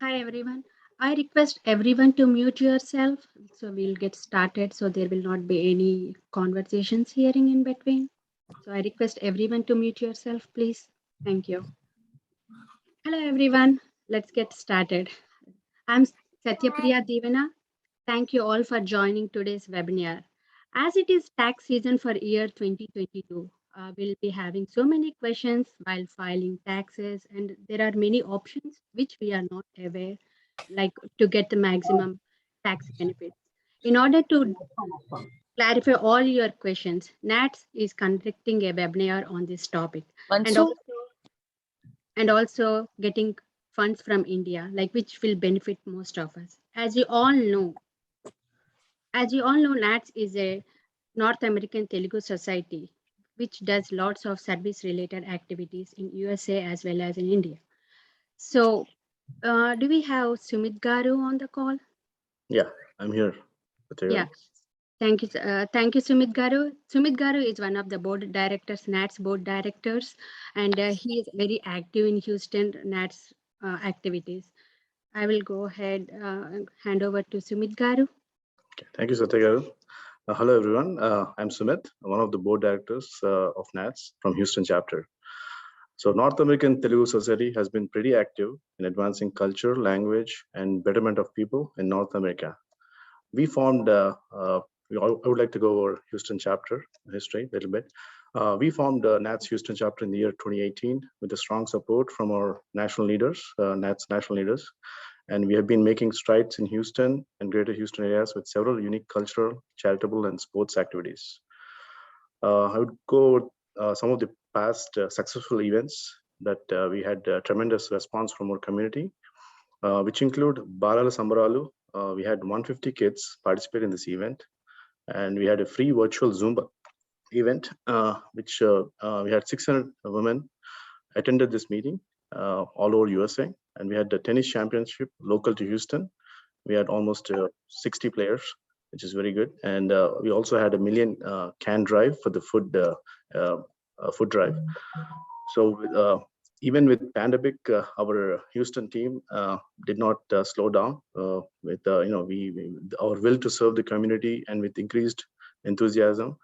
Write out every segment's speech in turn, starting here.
Hi everyone. I request everyone to mute yourself so we'll get started so there will not be any conversations hearing in between. So I request everyone to mute yourself, please. Thank you. Hello everyone. Let's get started. I'm Satyapriya Devana. Thank you all for joining today's webinar. As it is tax season for year 2022, we'll be having so many questions while filing taxes, and there are many options which we are not aware, like to get the maximum tax benefits. In order to clarify all your questions, NATS is conducting a webinar on this topic, and Mansu, also getting funds from India, like which will benefit most of us. As you all know, NATS is a North American Telugu society which does lots of service related activities in USA as well as in India. So, do we have Sumit Garu on the call? Yeah, I'm here. Yeah, thank you, Sumit Garu. Sumit Garu is one of the board directors, NATS board directors, and he is very active in Houston NATS activities. I will go ahead and hand over to Sumit Garu. Okay. Thank you, Satya. Hello, everyone. I'm Sumit, one of the board directors of NATS from Houston chapter. So North American Telugu Society has been pretty active in advancing culture, language, and betterment of people in North America. We formed, I would like to go over Houston chapter history a little bit. We formed NATS Houston chapter in the year 2018 with the strong support from our national leaders, NATS national leaders. And we have been making strides in Houston and greater Houston areas with several unique cultural, charitable, and sports activities. I would go over some of the past successful events that we had tremendous response from our community, which include Balala Sambaralu. We had 150 kids participate in this event, and we had a free virtual Zumba event, which we had 600 women attended this meeting all over USA, and we had the tennis championship local to Houston. We had almost 60 players, which is very good, and we also had a million can drive for the food drive. So even with pandemic, our Houston team did not slow down. With our will to serve the community and with increased enthusiasm,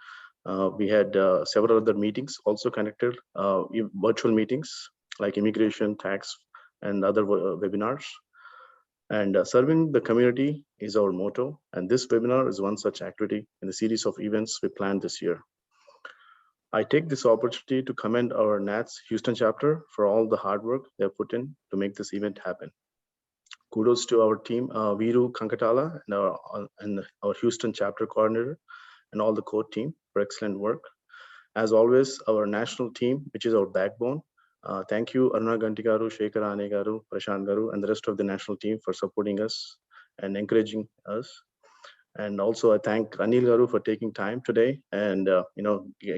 we had several other meetings also connected, virtual meetings like immigration, tax, and other webinars. And serving the community is our motto. And this webinar is one such activity in the series of events we planned this year. I take this opportunity to commend our NATS Houston chapter for all the hard work they have put in to make this event happen. Kudos to our team, Viru Kankatala, and our Houston chapter coordinator, and all the core team for excellent work. As always, our national team, which is our backbone. Thank you, Aruna Ganti Garu, Shekhar Ane Garu, Prashant Garu, and the rest of the national team for supporting us and encouraging us. And also, I thank Anil Garu for taking time today and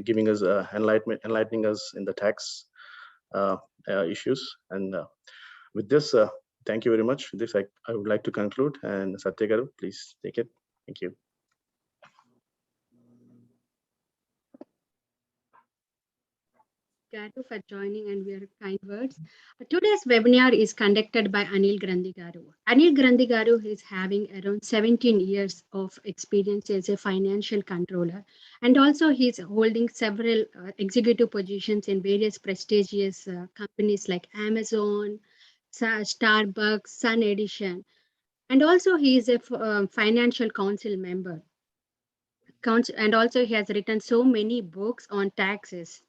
giving us enlightening us in the tax issues. And with this, thank you very much. With this, I would like to conclude. And Satya Garu, please take it. Thank you. Garu for joining and your kind words. Today's webinar is conducted by Anil Grandhi Garu. Anil Grandhi Garu is having around 17 years of experience as a financial controller, and also he's holding several executive positions in various prestigious companies like Amazon, Starbucks, Sun Edition, and also he is a financial council member. And also he has written so many books on taxes.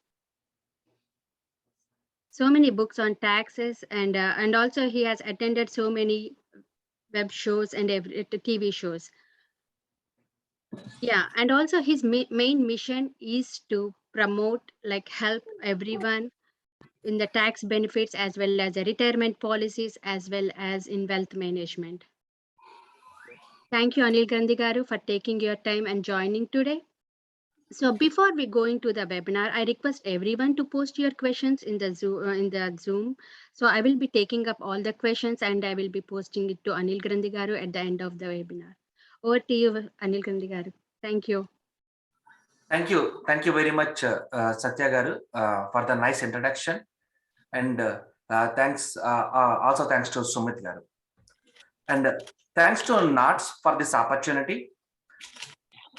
So many books on taxes, and also he has attended so many web shows and TV shows. Yeah, and also his main mission is to promote, like help everyone in the tax benefits as well as the retirement policies as well as in wealth management. Thank you, Anil Gandhi Garu, for taking your time and joining today. So before we go into the webinar, I request everyone to post your questions in the Zoom. So I will be taking up all the questions and I will be posting it to Anil Grandhi Garu at the end of the webinar. Over to you, Anil Grandhi Garu. Thank you. Thank you very much, Satya Garu, for the nice introduction, and thanks also thanks to Sumit Garu. And thanks to NOTS for this opportunity.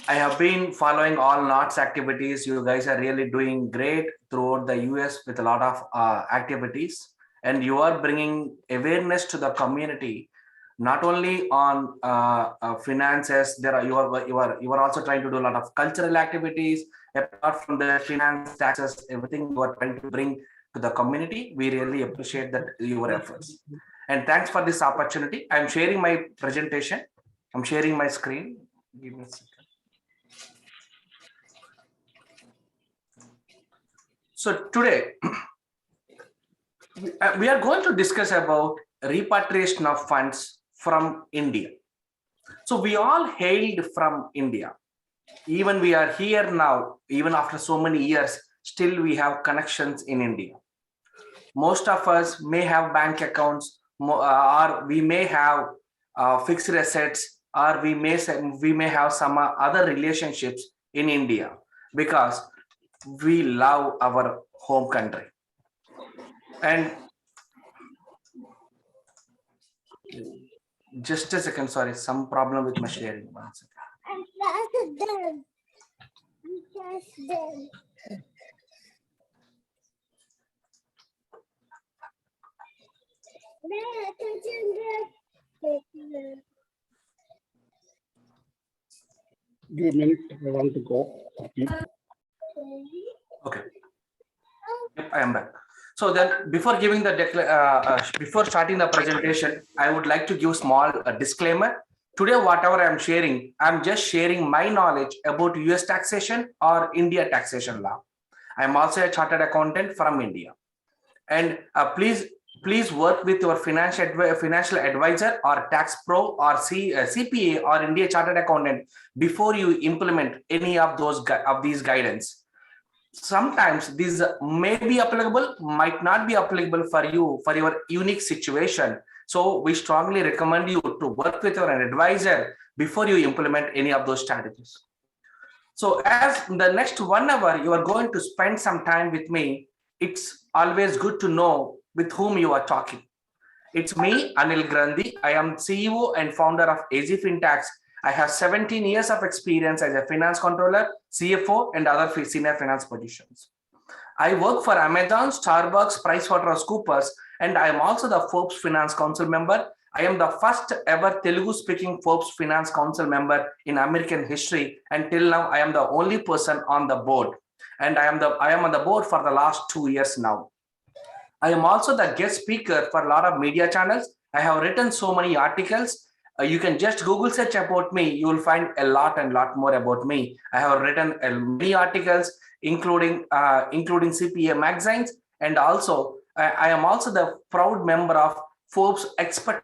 I have been following all NOTS activities. You guys are really doing great throughout the US with a lot of activities, and you are bringing awareness to the community, not only on finances. You are also trying to do a lot of cultural activities. Apart from the finance, taxes, everything you are trying to bring to the community. We really appreciate that your efforts. And thanks for this opportunity. I'm sharing my presentation. I'm sharing my screen. Give me a second. So today we are going to discuss about repatriation of funds from India. So we all hailed from India. Even we are here now, even after so many years, still we have connections in India. Most of us may have bank accounts, or we may have fixed assets, or we may have some other relationships in India because we love our home country. And just a second, sorry, some problem with my sharing. One second. Give a minute, I want to go. Okay. Yep, I am back. So then, before giving the before starting the presentation, I would like to give small disclaimer. Today, whatever I am sharing, I'm just sharing my knowledge about US taxation or India taxation law. I am also a chartered accountant from India, and please work with your financial advisor or tax pro or CPA or India chartered accountant before you implement any of these guidance. Sometimes these may be applicable, might not be applicable for you for your unique situation. So we strongly recommend you to work with your advisor before you implement any of those strategies. So as the next 1 hour you are going to spend some time with me, it's always good to know with whom you are talking. It's me, Anil Grandhi. I am CEO and founder of AZ FinTax. I have 17 years of experience as a finance controller, CFO, and other senior finance positions. I work for Amazon, Starbucks, PricewaterhouseCoopers, and I am also the Forbes Finance Council member. I am the first ever Telugu speaking Forbes Finance Council member in American history. And till now, I am the only person on the board. And I am on the board for the last 2 years now. I am also the guest speaker for a lot of media channels. I have written so many articles. You can just Google search about me. You will find a lot more about me. I have written many articles, including CPA magazines, and also I am also the proud member of Forbes Expert.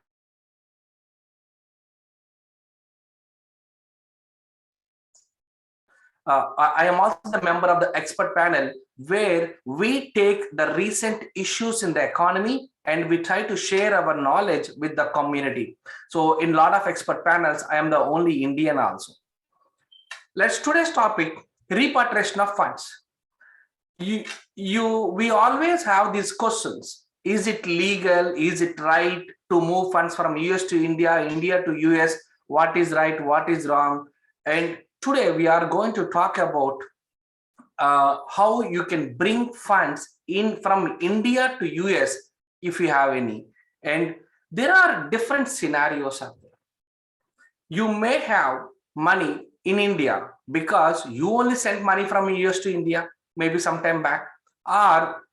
I am also the member of the expert panel where we take the recent issues in the economy and we try to share our knowledge with the community. So in a lot of expert panels, I am the only Indian also. Today's topic, repatriation of funds. We always have these questions. Is it legal? Is it right to move funds from US to India, India to US? What is right? What is wrong? And today we are going to talk about how you can bring funds in from India to US if you have any. And there are different scenarios out there. You may have money in India because you only sent money from US to India, maybe some time back, or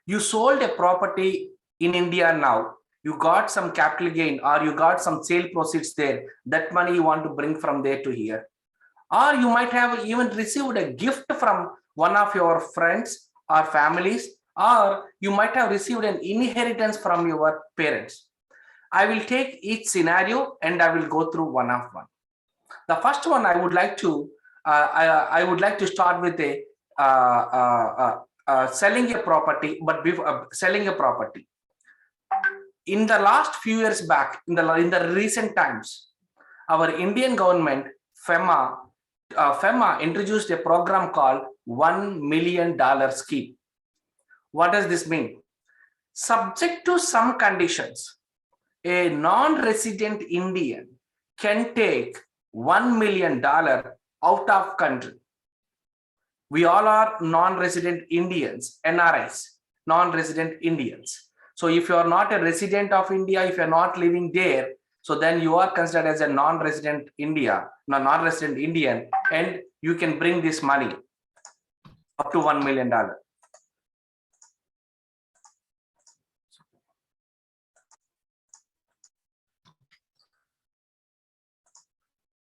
you sold a property in India now. You got some capital gain or you got some sale proceeds there. That money you want to bring from there to here. Or you might have even received a gift from one of your friends or families, or you might have received an inheritance from your parents. I will take each scenario and I will go through one of one. The first one I would like to start with selling a property, but before selling a property. In the last few years back, in the recent times, our Indian government, FEMA introduced a program called $1 million scheme. What does this mean? Subject to some conditions, a non-resident Indian can take $1 million out of country. We all are non-resident Indians, NRIs, non-resident Indians. So if you are not a resident of India, if you're not living there, so then you are considered as a non-resident non-resident Indian, and you can bring this money up to $1 million.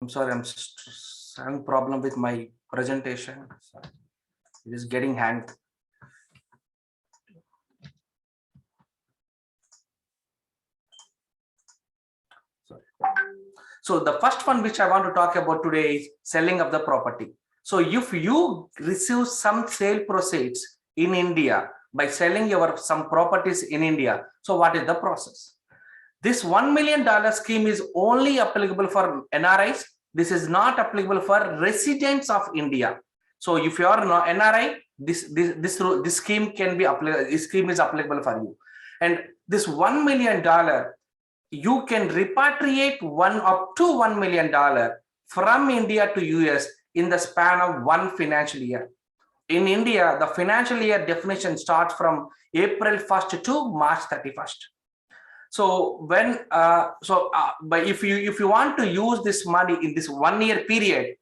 I'm sorry, I'm having problem with my presentation. It is getting hanged. Sorry. So the first one which I want to talk about today is selling of the property. So if you receive some sale proceeds in India by selling some properties in India, so what is the process? This $1 million scheme is only applicable for NRIs. This is not applicable for residents of India. So if you are an NRI, this scheme can be applicable. This scheme is applicable for you. And this $1 million, you can repatriate up to $1 million from India to US in the span of one financial year. In India, the financial year definition starts from April 1st to March 31st. So but if you want to use this money in this 1 year period,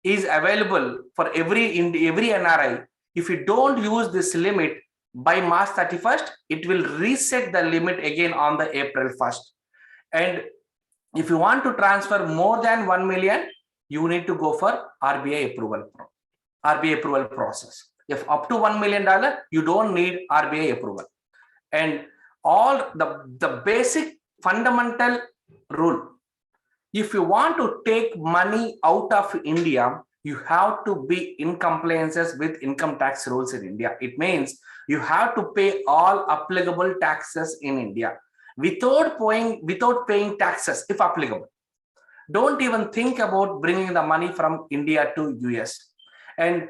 is available for every NRI. If you don't use this limit by March 31st, it will reset the limit again on the April 1st. And if you want to transfer more than 1 million, you need to go for RBI approval process. If up to $1 million, you don't need RBI approval. And all the basic fundamental rule, if you want to take money out of India, you have to be in compliances with income tax rules in India. It means you have to pay all applicable taxes in India without paying taxes if applicable. Don't even think about bringing the money from India to US. And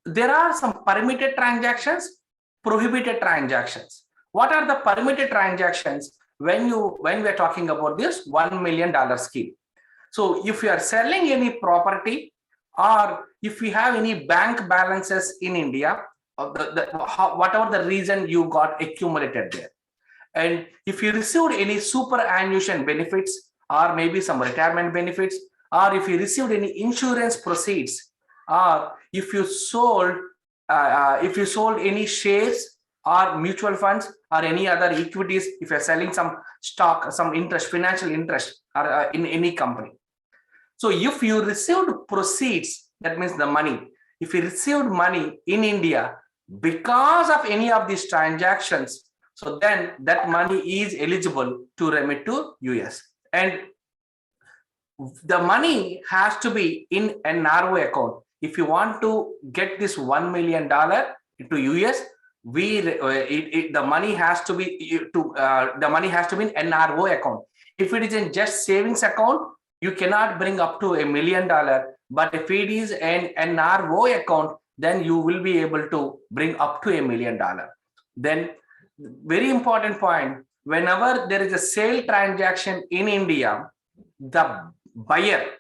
there are some permitted transactions, prohibited transactions. What are the permitted transactions when we are talking about this $1 million scheme? So if you are selling any property, or if you have any bank balances in India, whatever the reason you got accumulated there, and if you received any superannuation benefits, or maybe some retirement benefits, or if you received any insurance proceeds, or if you sold any shares or mutual funds or any other equities, if you're selling some stock, some interest, financial interest, or in any company. So if you received proceeds, that means the money, if you received money in India because of any of these transactions, so then that money is eligible to remit to US. And the money has to be in an NRO account. If you want to get this $1 million to US, the money has to be in NRO account. If it is in just savings account, you cannot bring up to $1 million. But if it is an NRO account, then you will be able to bring up to $1 million. Then, very important point: whenever there is a sale transaction in India, the buyer,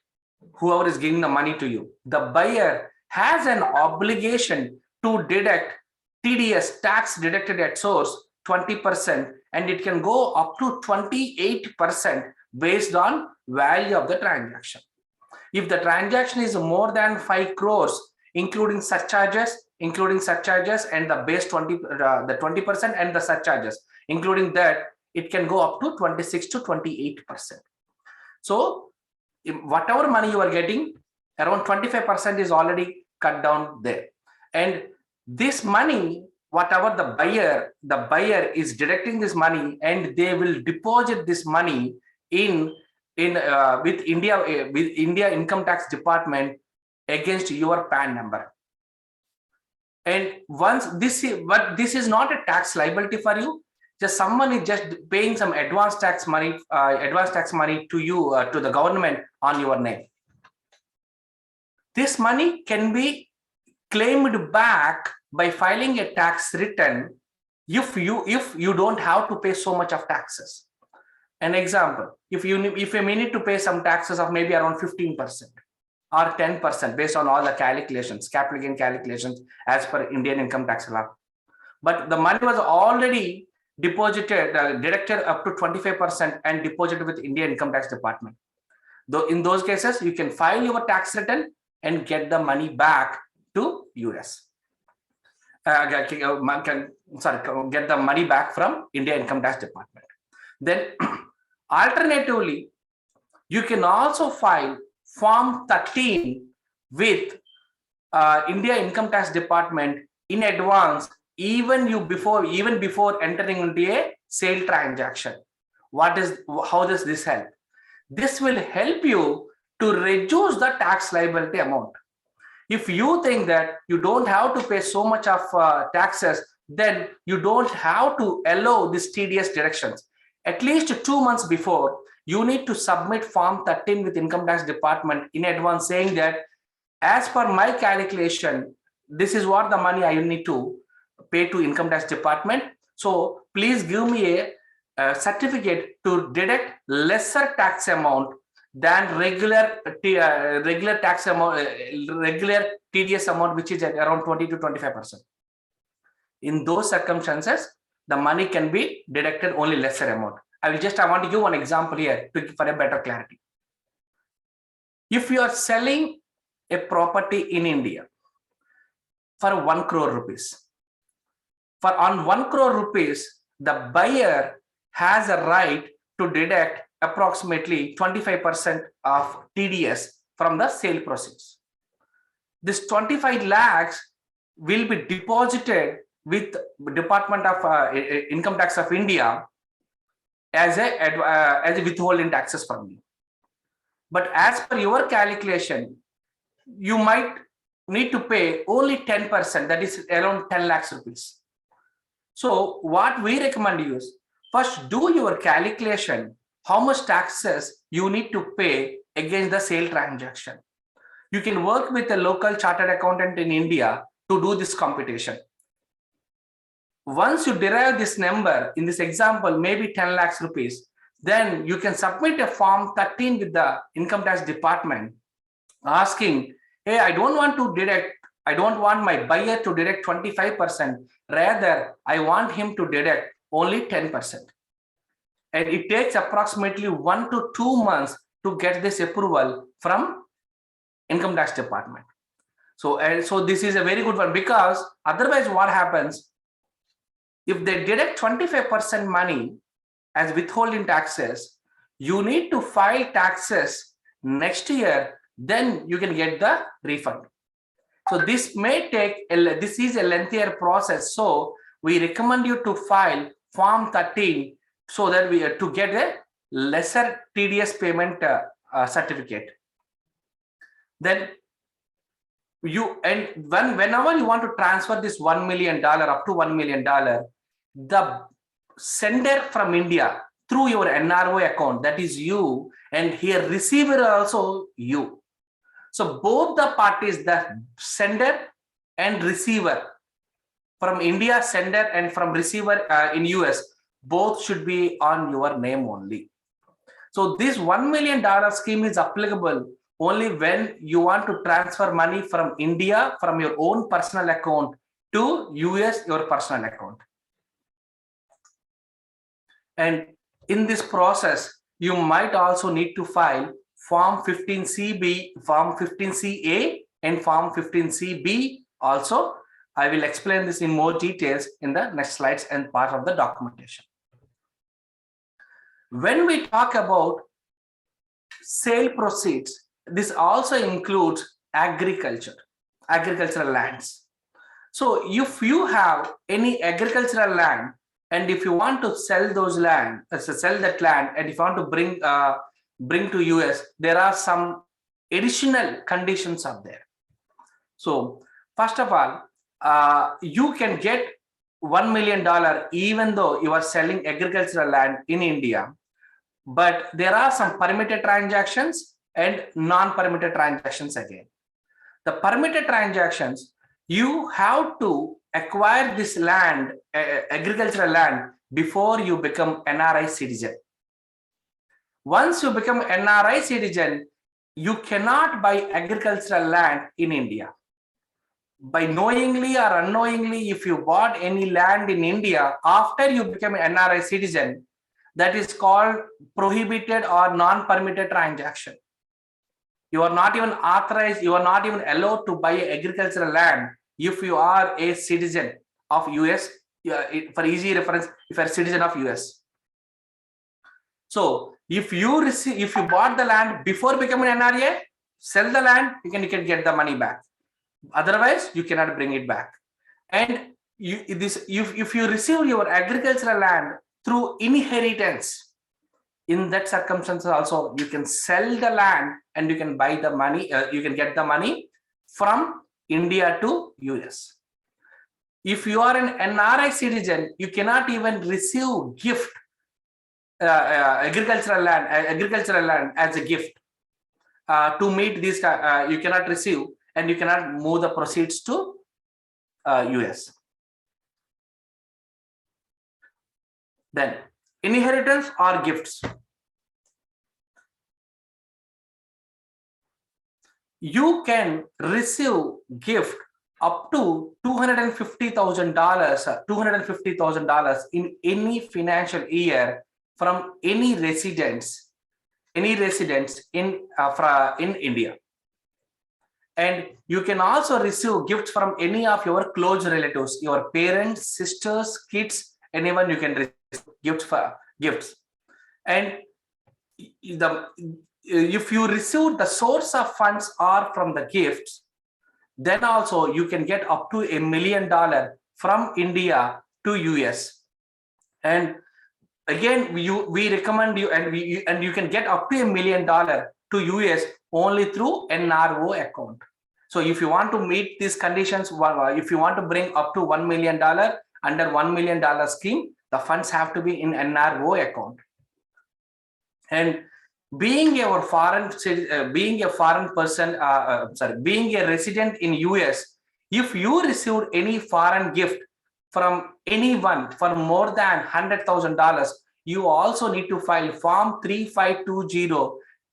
whoever is giving the money to you, the buyer has an obligation to deduct TDS, tax deducted at source, 20%, and it can go up to 28% based on value of the transaction. If the transaction is more than 5 crores, including surcharges and the base 20% and the surcharges, including that, it can go up to 26 to 28%. So whatever money you are getting, around 25% is already cut down there. And this money, whatever the buyer is deducting this money, and they will deposit this money with India Income Tax Department against your PAN number. And once this is not a tax liability for you. Just someone is just paying some advance tax money to you, to the government on your name. This money can be claimed back by filing a tax return if you don't have to pay so much of taxes. An example, if you may need to pay some taxes of maybe around 15% or 10% based on all the calculations, capital gain calculations as per Indian income tax law. But the money was already deposited, deducted up to 25% and deposited with Indian income tax department. Though in those cases, you can file your tax return and get the money back to US. Get the money back from India income tax department. Then alternatively, you can also file Form 13 with India income tax department in advance, even before entering into a sale transaction. How does this help? This will help you to reduce the tax liability amount. If you think that you don't have to pay so much of taxes, then you don't have to allow these tedious deductions. At least 2 months before, you need to submit Form 13 with income tax department in advance, saying that as per my calculation, this is what the money I need to pay to income tax department. So please give me a certificate to deduct lesser tax amount than regular tax amount, regular TDS amount, which is at around 20 to 25%. In those circumstances, the money can be deducted only lesser amount. I want to give one example here for a better clarity. If you are selling a property in India for 1 crore rupees, on 1 crore rupees, the buyer has a right to deduct approximately 25% of TDS from the sale proceeds. This 25 lakhs will be deposited with Department of Income Tax of India as a withholding taxes from you. But as per your calculation, you might need to pay only 10%, that is around 10 lakhs rupees. So what we recommend you is, first do your calculation, how much taxes you need to pay against the sale transaction. You can work with a local chartered accountant in India to do this computation. Once you derive this number, in this example, maybe 10 lakhs rupees, then you can submit a Form 13 with the income tax department asking, hey, I don't want my buyer to deduct 25%. Rather, I want him to deduct only 10%. And it takes approximately 1 to 2 months to get this approval from income tax department. So this is a very good one, because otherwise what happens, if they deduct 25% money as withholding taxes, you need to file taxes next year, then you can get the refund. So this is a lengthier process. So we recommend you to file Form 13 so that to get a lesser TDS payment certificate. Then whenever you want to transfer this $1 million, up to $1 million, the sender from India through your NRO account, that is you, and here receiver also you. So both the parties, the sender and receiver, from India sender and from receiver in US, both should be on your name only. So this $1 million scheme is applicable only when you want to transfer money from India, from your own personal account to US, your personal account. And in this process, you might also need to file Form 15CB, Form 15CA, and Form 15CB also. I will explain this in more details in the next slides and part of the documentation. When we talk about sale proceeds, this also includes agricultural lands. So if you have any agricultural land, and if you want to sell that land, and if you want to bring to US, there are some additional conditions out there. So first of all, you can get $1 million even though you are selling agricultural land in India, but there are some permitted transactions and non-permitted transactions again. The permitted transactions, you have to acquire this land, agricultural land, before you become NRI citizen. Once you become NRI citizen, you cannot buy agricultural land in India. By knowingly or unknowingly, if you bought any land in India after you become an NRI citizen, that is called prohibited or non-permitted transaction. You are not even authorized, you are not even allowed to buy agricultural land if you are a citizen of US. For easy reference, if you are a citizen of US. So if you bought the land before becoming an NRA, sell the land, you can get the money back. Otherwise, you cannot bring it back. And if you receive your agricultural land through inheritance, in that circumstance also, you can sell the land and you can buy the money, you can get the money from India to US. If you are an NRI citizen, you cannot even receive gift, agricultural land as a gift. To meet this, you cannot receive, and you cannot move the proceeds to US. Then inheritance or gifts. You can receive gift up to $250,000 in any financial year from any residents in India. And you can also receive gifts from any of your close relatives, your parents, sisters, kids, anyone you can receive gifts. And if you receive the source of funds are from the gifts, then also you can get up to $1 million from India to US. And again, we recommend you, and you can get up to $1 million to US only through NRO account. So if you want to meet these conditions, if you want to bring up to $1 million under $1 million scheme, the funds have to be in NRO account. And being a resident in US, if you received any foreign gift from anyone for more than $100,000, you also need to file Form 3520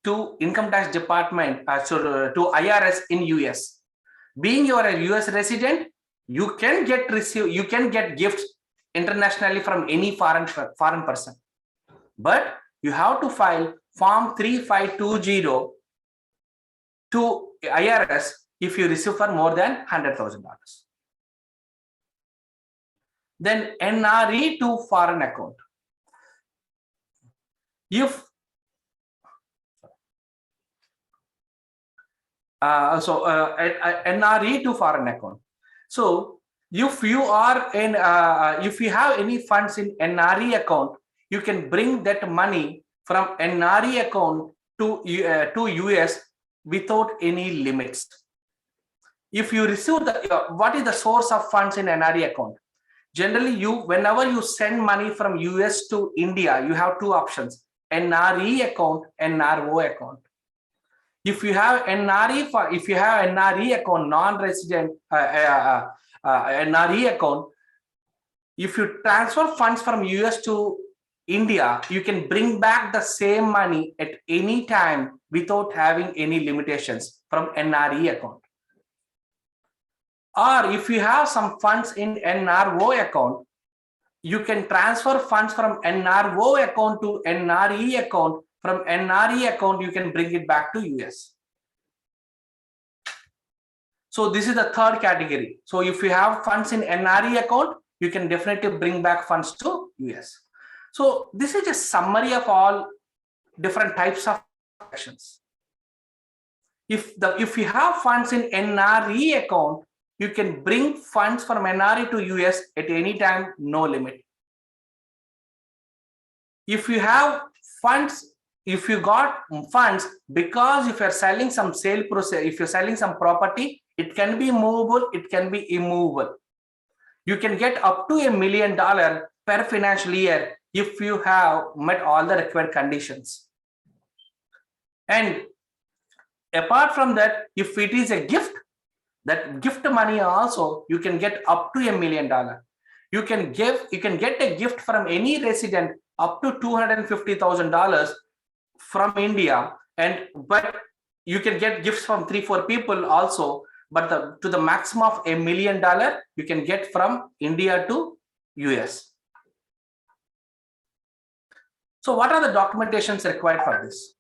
to Income Tax Department, to IRS in US. Being you are a US resident, you can get gifts internationally from any foreign person, but you have to file Form 3520 to IRS if you receive for more than $100,000. Then NRE to foreign account. If NRE to foreign account. So if you are in, if you have any funds in NRE account, you can bring that money from NRE account to US without any limits. If you receive what is the source of funds in NRE account? Generally, whenever you send money from US to India, you have two options: NRE account and NRO account. If you have NRE account, non-resident NRE account, if you transfer funds from US to India, you can bring back the same money at any time without having any limitations from NRE account. Or if you have some funds in NRO account, you can transfer funds from NRO account to NRE account. From NRE account, you can bring it back to US. So this is the third category. So if you have funds in NRE account, you can definitely bring back funds to US. So this is a summary of all different types of transactions. If you have funds in NRE account, you can bring funds from NRE to US at any time, no limit. If you have funds, if you got funds because if you're selling some sale process, if you're selling some property, it can be movable, it can be immovable. You can get up to $1 million per financial year if you have met all the required conditions. And apart from that, if it is a gift, that gift money also you can get up to $1 million. You can get a gift from any resident up to $250,000 from India, but you can get gifts from 3-4 people also, but to the maximum of $1 million you can get from India to US. So what are the documentations required for this?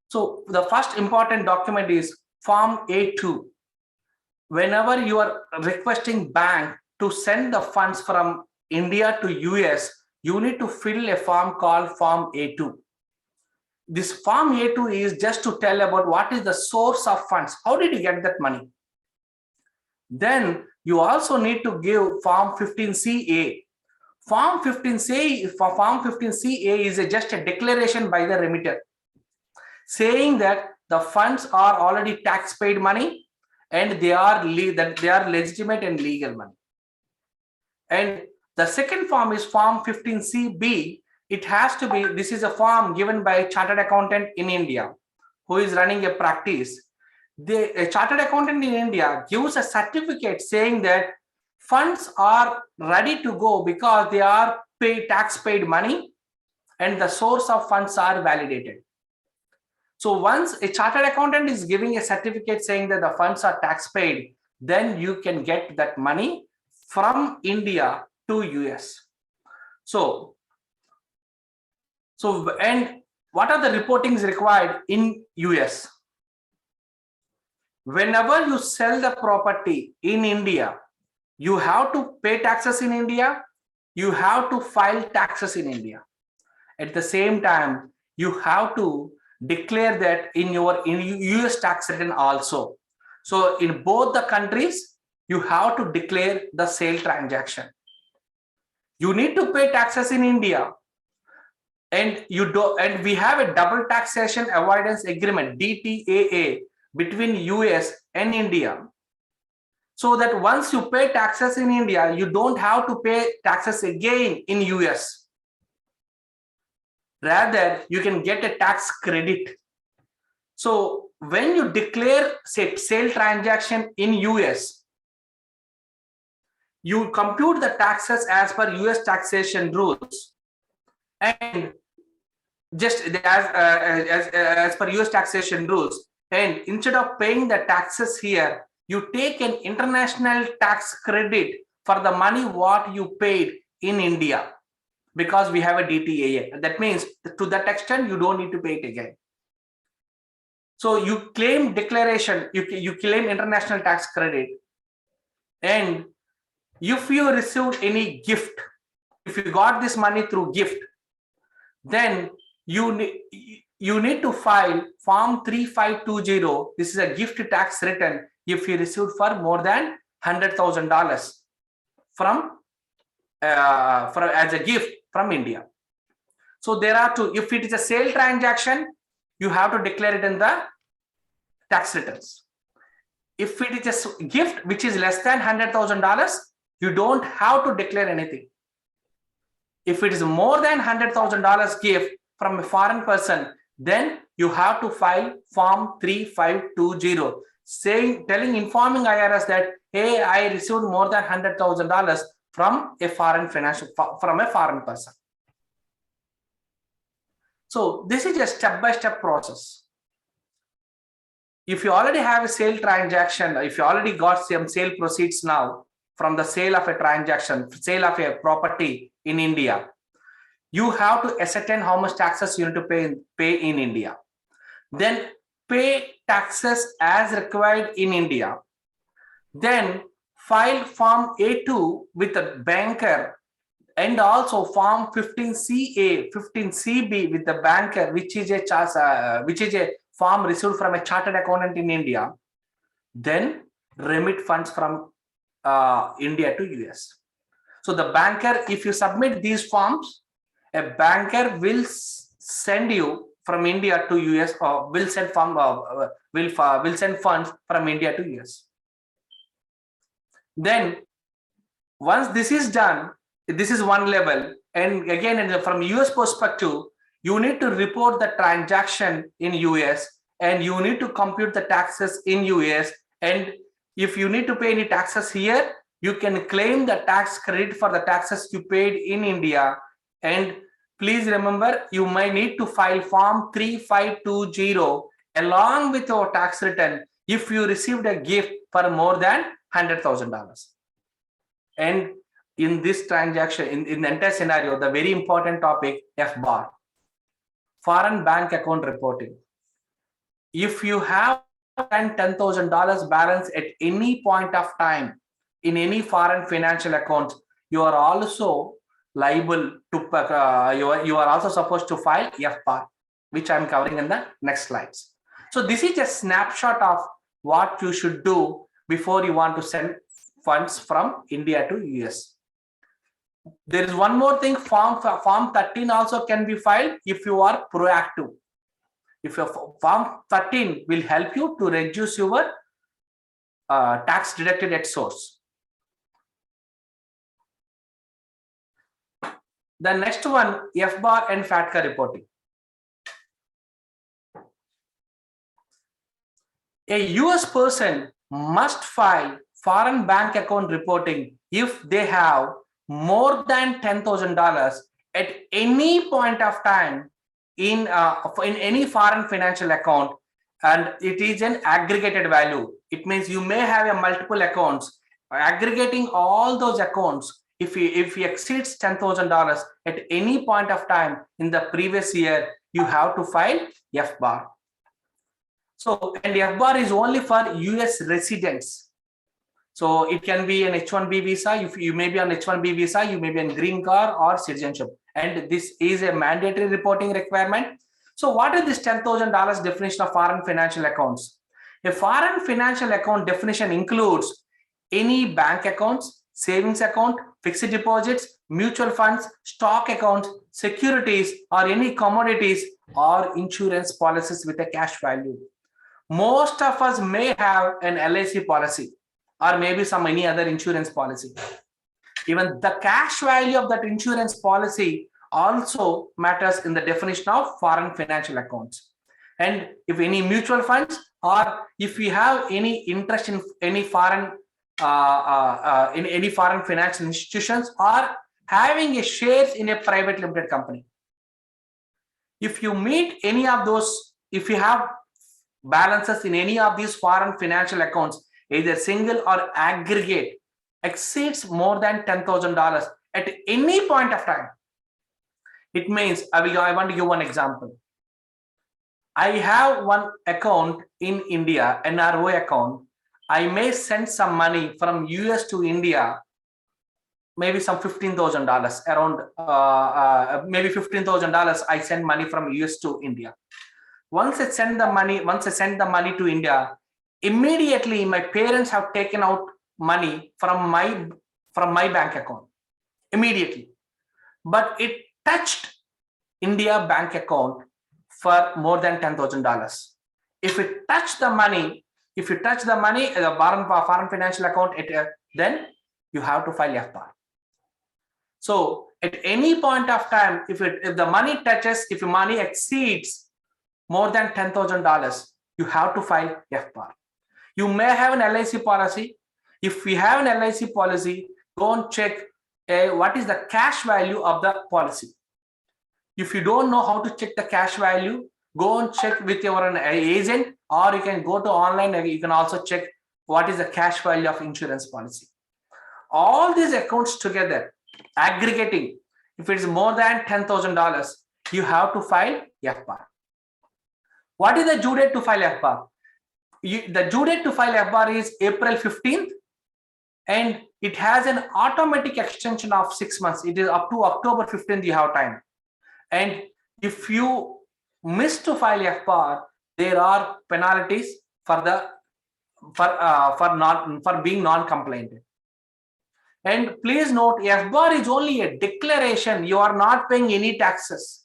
So the first important document is Form A2. Whenever you are requesting bank to send the funds from India to US, you need to fill a form called Form A2. This Form A2 is just to tell about what is the source of funds. How did you get that money? Then you also need to give Form 15CA. Form 15CA is just a declaration by the remitter saying that the funds are already tax paid money and they are legitimate and legal money. And the second form is Form 15CB. It has to be, this is a form given by a chartered accountant in India who is running a practice. A chartered accountant in India gives a certificate saying that funds are ready to go because they are tax paid money and the source of funds are validated. So once a chartered accountant is giving a certificate saying that the funds are tax paid, then you can get that money from India to US. So and what are the reportings required in US? Whenever you sell the property in India, you have to pay taxes in India, you have to file taxes in India. At the same time, you have to declare that in your US tax return also. So in both the countries, you have to declare the sale transaction. You need to pay taxes in India, and we have a double taxation avoidance agreement, DTAA, between US and India. So that once you pay taxes in India, you don't have to pay taxes again in US. Rather, you can get a tax credit. So when you declare, say, sale transaction in US, you compute the taxes as per US taxation rules, and just as per US taxation rules. And instead of paying the taxes here, you take an international tax credit for the money what you paid in India, because we have a DTAA. That means to that extent, you don't need to pay it again. So you claim declaration, you claim international tax credit. And if you received any gift, if you got this money through gift, then you need to file Form 3520. This is a gift tax return if you received for more than $100,000 from as a gift from India. So there are two. If it is a sale transaction, you have to declare it in the tax returns. If it is a gift which is less than $100,000, you don't have to declare anything. If it is more than $100,000 gift from a foreign person, then you have to file Form 3520, informing IRS that, hey, I received more than $100,000 from a foreign person. So this is a step-by-step process. If you already have a sale transaction, if you already got some sale proceeds now from the sale of a transaction, sale of a property in India, you have to ascertain how much taxes you need to pay in India. Then pay taxes as required in India. Then file Form A2 with a banker, and also Form 15CA, 15CB with the banker, which is a form received from a chartered accountant in India. Then remit funds from India to US. So the banker, if you submit these forms, a banker will send you from India to US, or will send funds from India to US. Then once this is done, this is one level. And again, from US perspective, you need to report the transaction in US, and you need to compute the taxes in US. And if you need to pay any taxes here, you can claim the tax credit for the taxes you paid in India, and Please remember, you might need to file Form 3520 along with your tax return if you received a gift for more than $100,000. And in this transaction, in the entire scenario, the very important topic, FBAR, foreign bank account reporting. If you have $10,000 balance at any point of time in any foreign financial account, you are also liable to, you are also supposed to file FBAR, which I'm covering in the next slides. So this is a snapshot of what you should do before you want to send funds from India to US. There is one more thing, Form 13 also can be filed if you are proactive. If your Form 13 will help you to reduce your tax deducted at source. The next one, FBAR and FATCA reporting. A US person must file foreign bank account reporting if they have more than $10,000 at any point of time in any foreign financial account, and it is an aggregated value. It means you may have a multiple accounts. Aggregating all those accounts, if he exceeds $10,000 at any point of time in the previous year, you have to file FBAR. So, and FBAR is only for US residents. So it can be an H-1B visa. If you may be on H-1B visa, you may be on green card or citizenship. And this is a mandatory reporting requirement. So what is this $10,000 definition of foreign financial accounts? A foreign financial account definition includes any bank accounts, savings account, fixed deposits, mutual funds, stock accounts, securities, or any commodities or insurance policies with a cash value. Most of us may have an LIC policy or maybe any other insurance policy. Even the cash value of that insurance policy also matters in the definition of foreign financial accounts. And if any mutual funds or if we have any interest in any foreign foreign financial institutions or having a shares in a private limited company. If you meet any of those, if you have balances in any of these foreign financial accounts, either single or aggregate, exceeds more than $10,000 at any point of time, it means, I want to give one example. I have one account in India, an NRO account. I may send some money from US to India, maybe some $15,000, around maybe $15,000. I send money from US to India. Once I send the money to India, immediately my parents have taken out money from my bank account immediately, but it touched India bank account for more than $10,000. If it touched the money, the foreign financial account, then you have to file FBAR. So at any point of time, if the money touches, if the money exceeds more than $10,000, you have to file FBAR. You may have an LIC policy. If we have an LIC policy, go and check what is the cash value of the policy. If you don't know how to check the cash value, go and check with your agent, or you can go to online. You can also check what is the cash value of insurance policy. All these accounts together, aggregating, if it is more than $10,000, you have to file FBAR. What is the due date to file FBAR? The due date to file FBAR is April 15th, and it has an automatic extension of 6 months. It is up to October 15th you have time. And if you miss to file FBAR, there are penalties for being non-compliant. And please note, FBAR is only a declaration. You are not paying any taxes.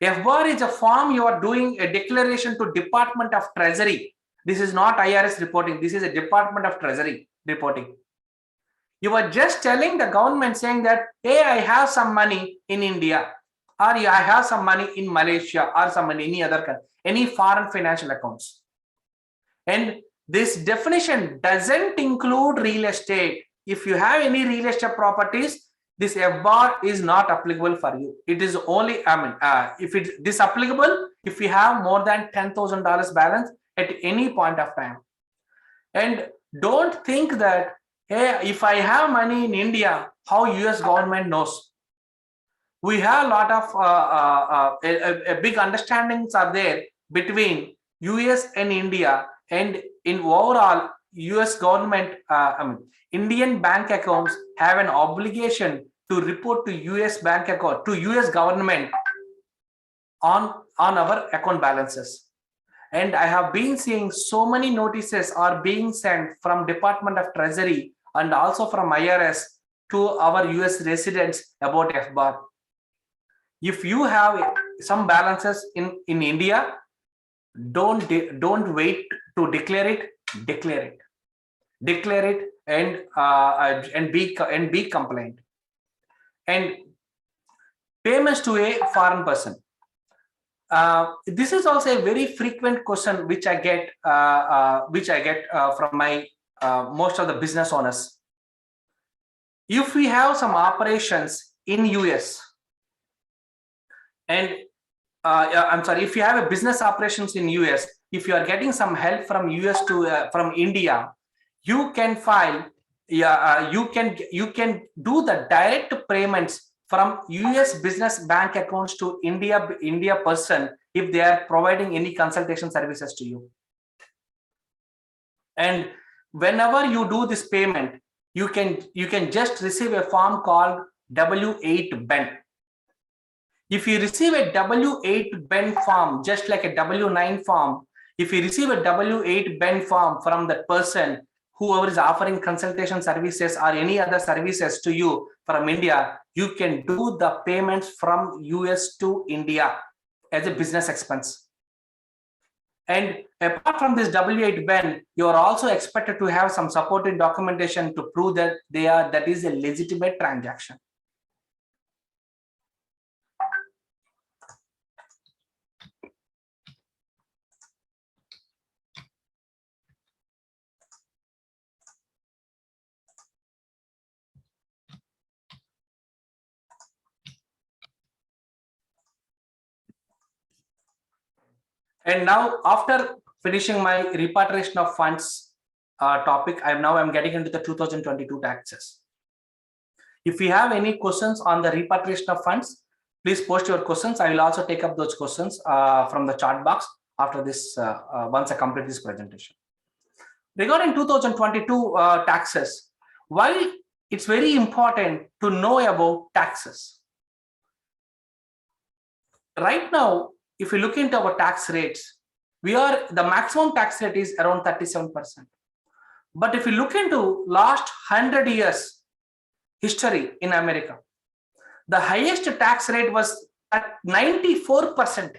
FBAR is a form you are doing a declaration to Department of Treasury. This is not IRS reporting. This is a Department of Treasury reporting. You are just telling the government saying that, hey, I have some money in India, or I have some money in Malaysia, or some money in any other country, any foreign financial accounts. And this definition doesn't include real estate. If you have any real estate properties, this F bar is not applicable for you. It is only, if it this applicable if you have more than $10,000 balance at any point of time. And don't think that, hey, if I have money in India, how US government knows? We have a lot of a big understandings are there between US and India, and in overall US government, Indian bank accounts have an obligation to report to US bank account, to US government on our account balances. And I have been seeing so many notices are being sent from Department of Treasury and also from IRS to our US residents about FBAR. If you have some balances in India, don't wait to declare it. Declare it and be compliant. And payments to a foreign person. This is also a very frequent question which I get from my most of the business owners. If we have some operations in US, and if you have a business operations in US, if you are getting some help from US to from India, you can file. You can do the direct payments from US business bank accounts to India person if they are providing any consultation services to you. And whenever you do this payment, you can just receive a form called W8 Ben. If you receive a W8 Ben form, just like a W9 form, if you receive a W8 Ben form from that person, whoever is offering consultation services or any other services to you from India, you can do the payments from US to India as a business expense. And apart from this W8 Ben, you are also expected to have some supporting documentation to prove that that is a legitimate transaction. And now, after finishing my repatriation of funds topic, I'm getting into the 2022 taxes. If you have any questions on the repatriation of funds, please post your questions. I will also take up those questions from the chat box after this, once I complete this presentation. Regarding 2022 taxes, why it's very important to know about taxes. Right now, if you look into our tax rates, the maximum tax rate is around 37%. But if you look into last 100 years history in America, the highest tax rate was at 94%.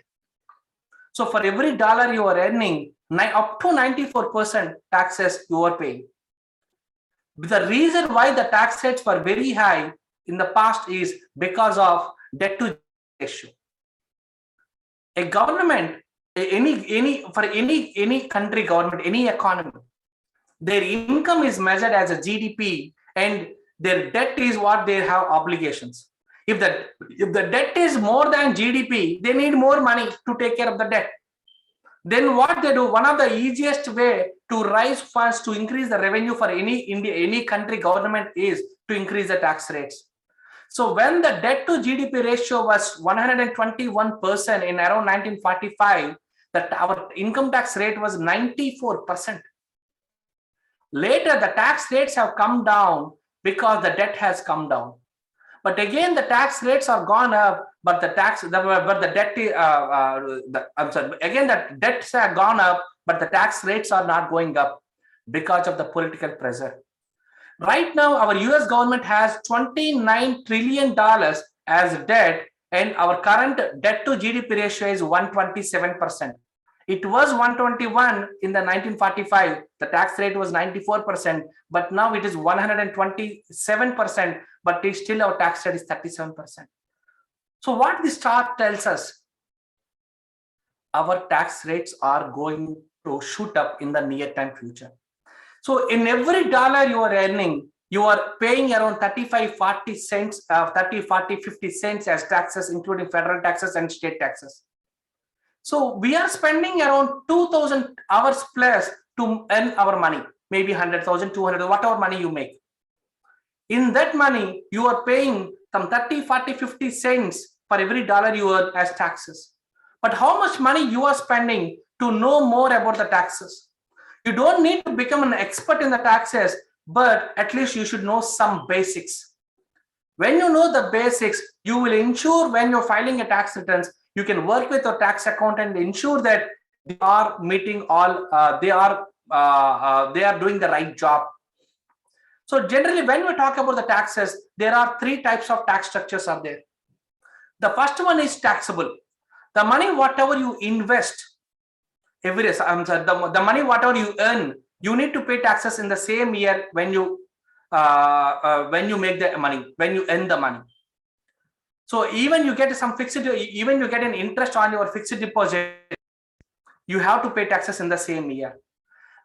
So for every dollar you are earning, up to 94% taxes you are paying. The reason why the tax rates were very high in the past is because of debt to ratio. A government, any country government, any economy, their income is measured as a GDP, and their debt is what they have obligations. If the debt is more than GDP, they need more money to take care of the debt. Then what they do, one of the easiest way to raise funds to increase the revenue for any country government is to increase the tax rates. So when the debt to GDP ratio was 121% in around 1945, our income tax rate was 94%. Later, the tax rates have come down because the debt has come down. But again, the tax rates are gone up, but the debts are gone up, but the tax rates are not going up because of the political pressure. Right now, our US government has $29 trillion as debt, and our current debt to GDP ratio is 127%. It was 121 in the 1945. The tax rate was 94%, but now it is 127%, but still our tax rate is 37%. So what this chart tells us, our tax rates are going to shoot up in the near time future. So in every dollar you are earning, you are paying around 35, 40 cents, 30, 40, 50 cents as taxes, including federal taxes and state taxes. So we are spending around 2,000 hours plus to earn our money, maybe 100,000, 200, whatever money you make. In that money, you are paying some 30, 40, 50 cents for every dollar you earn as taxes. But how much money you are spending to know more about the taxes? You don't need to become an expert in the taxes, but at least you should know some basics. When you know the basics, you will ensure when you're filing a tax returns, you can work with your tax accountant and ensure that they are meeting all, they are doing the right job. So generally, when we talk about the taxes, there are three types of tax structures are there. The first one is taxable. The money, whatever you invest, every year, the money, whatever you earn, you need to pay taxes in the same year when you make the money, when you earn the money. So even you get some fixed, even you get an interest on your fixed deposit, you have to pay taxes in the same year.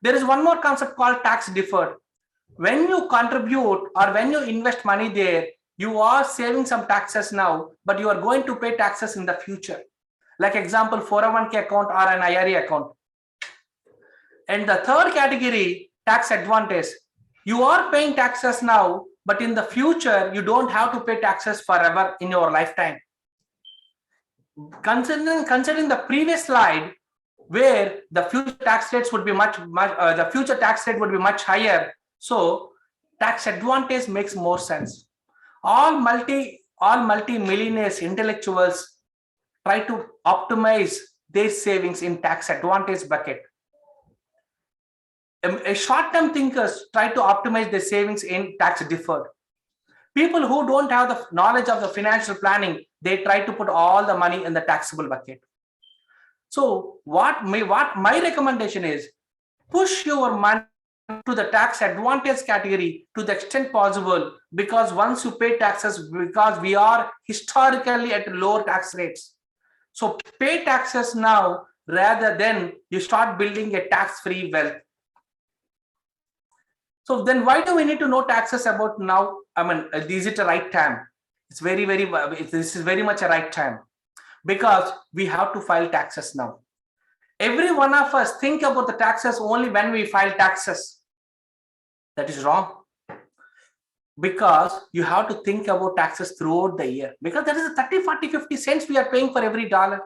There is one more concept called tax deferred. When you contribute or when you invest money there, you are saving some taxes now, but you are going to pay taxes in the future. Like example, 401k account or an IRA account. And the third category, tax advantage. You are paying taxes now, but in the future, you don't have to pay taxes forever in your lifetime. Considering the previous slide, where the future tax rates would be much higher. So tax advantage makes more sense. All multi-millionaires, intellectuals try to optimize their savings in tax advantage bucket. Short-term thinkers try to optimize their savings in tax deferred. People who don't have the knowledge of the financial planning, they try to put all the money in the taxable bucket. So what my recommendation is, push your money to the tax advantage category to the extent possible, because once you pay taxes, because we are historically at lower tax rates. So pay taxes now rather than you start building a tax-free wealth. So then why do we need to know taxes about now? I mean, is it a right time? It's this is very much a right time, because we have to file taxes now. Every one of us think about the taxes only when we file taxes. That is wrong. Because you have to think about taxes throughout the year, because there is a 30, 40, 50 cents we are paying for every dollar.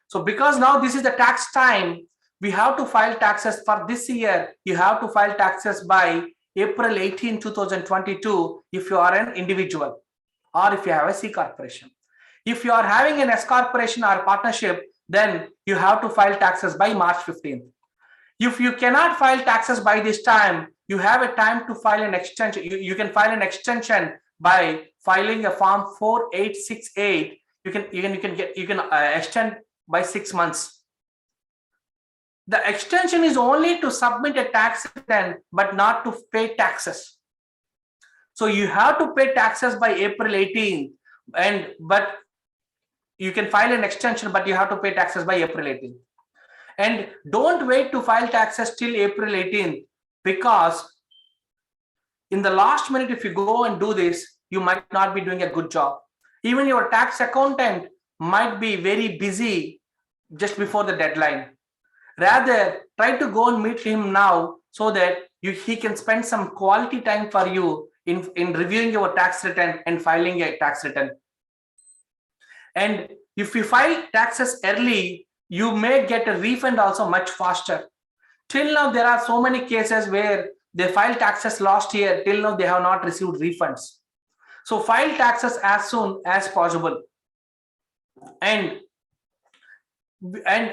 So because now this is the tax time, we have to file taxes for this year. You have to file taxes by April 18, 2022 if you are an individual or if you have a C corporation. If you are having an S corporation or partnership, then you have to file taxes by March 15th. If you cannot file taxes by this time, you have a time to file an extension. You can file an extension by filing a form 4868. You can extend by 6 months. The extension is only to submit a tax return, but not to pay taxes. So you have to pay taxes by April 18th, but you can file an extension, but you have to pay taxes by April 18th. And don't wait to file taxes till April 18th, because in the last minute, if you go and do this, you might not be doing a good job. Even your tax accountant might be very busy just before the deadline. Rather, try to go and meet him now so that he can spend some quality time for you in reviewing your tax return and filing a tax return. And if you file taxes early, you may get a refund also much faster. Till now, there are so many cases where they filed taxes last year. Till now, they have not received refunds. So file taxes as soon as possible. And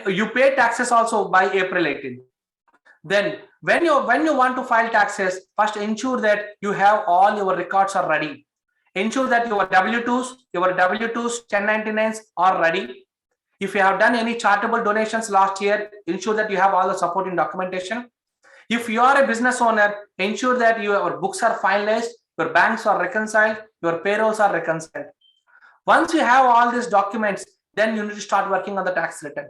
you pay taxes also by April 18th. Then when you want to file taxes, first ensure that you have all your records are ready. Ensure that your W2s, 1099s are ready. If you have done any charitable donations last year, ensure that you have all the supporting documentation. If you are a business owner, ensure that your books are finalized, your banks are reconciled, your payrolls are reconciled. Once you have all these documents, then you need to start working on the tax return.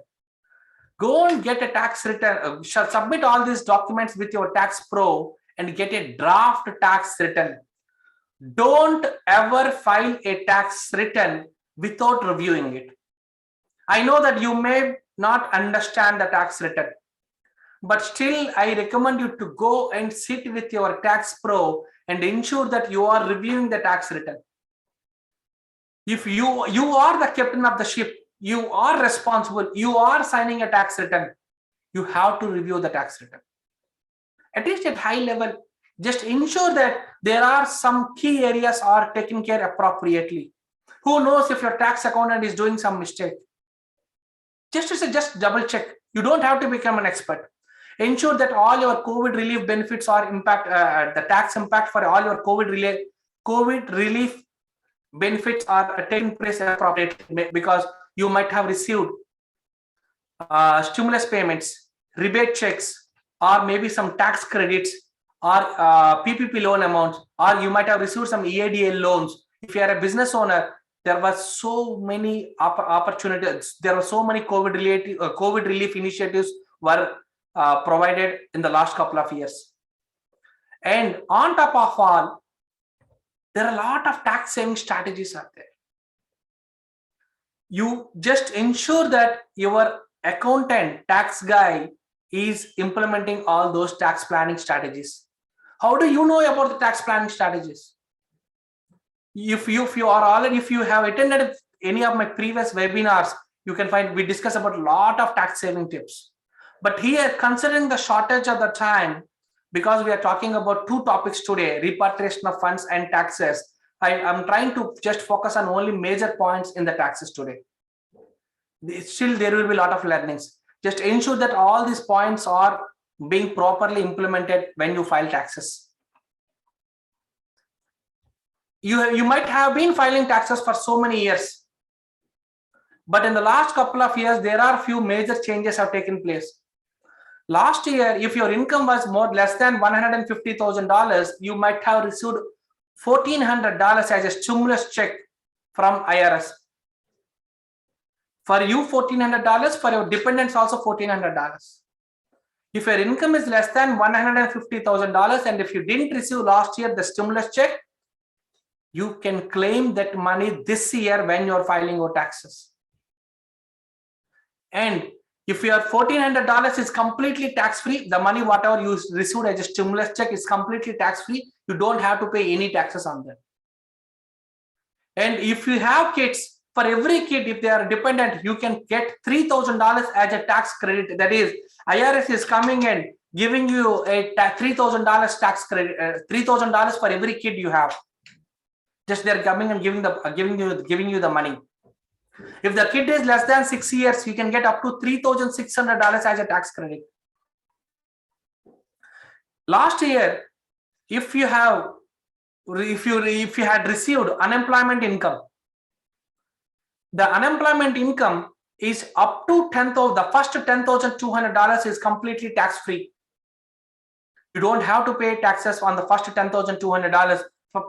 Go and get a tax return, submit all these documents with your tax pro and get a draft tax return. Don't ever file a tax return without reviewing it. I know that you may not understand the tax return, but still I recommend you to go and sit with your tax pro and ensure that you are reviewing the tax return. If you are the captain of the ship, you are responsible, you are signing a tax return, you have to review the tax return. At least at high level, just ensure that there are some key areas are taken care appropriately. Who knows if your tax accountant is doing some mistake? Just double check. You don't have to become an expert. Ensure that all your COVID relief benefits are the tax impact for all your COVID relief benefits are taking place appropriately, because you might have received stimulus payments, rebate checks, or maybe some tax credits, or PPP loan amounts, or you might have received some EADL loans. If you are a business owner, there were so many opportunities. There were so many COVID relief initiatives were provided in the last couple of years. And on top of all, there are a lot of tax saving strategies out there. You just ensure that your accountant, tax guy is implementing all those tax planning strategies. How do you know about the tax planning strategies? If you have attended any of my previous webinars, you can find we discuss about a lot of tax saving tips. But here, considering the shortage of the time, because we are talking about two topics today, repatriation of funds and taxes, I'm trying to just focus on only major points in the taxes today. Still, there will be a lot of learnings. Just ensure that all these points are being properly implemented when you file taxes. You might have been filing taxes for so many years, but in the last couple of years, there are few major changes have taken place. Last year, if your income was less than $150,000, you might have received $1,400 as a stimulus check from IRS. For you, $1,400, for your dependents also $1,400. If your income is less than $150,000, and if you didn't receive last year the stimulus check, you can claim that money this year when you're filing your taxes. And if your $1,400 is completely tax-free, the money whatever you received as a stimulus check is completely tax-free. You don't have to pay any taxes on them. And if you have kids, for every kid, if they are dependent, you can get $3,000 as a tax credit. That is, IRS is coming and giving you a $3,000 tax credit, $3,000 for every kid you have. Just they're coming and giving you the money. If the kid is less than 6 years, you can get up to $3,600 as a tax credit. Last year, if you had received unemployment income, the unemployment income is up to $10,000. The first $10,200 is completely tax free. You don't have to pay taxes on the first $10,200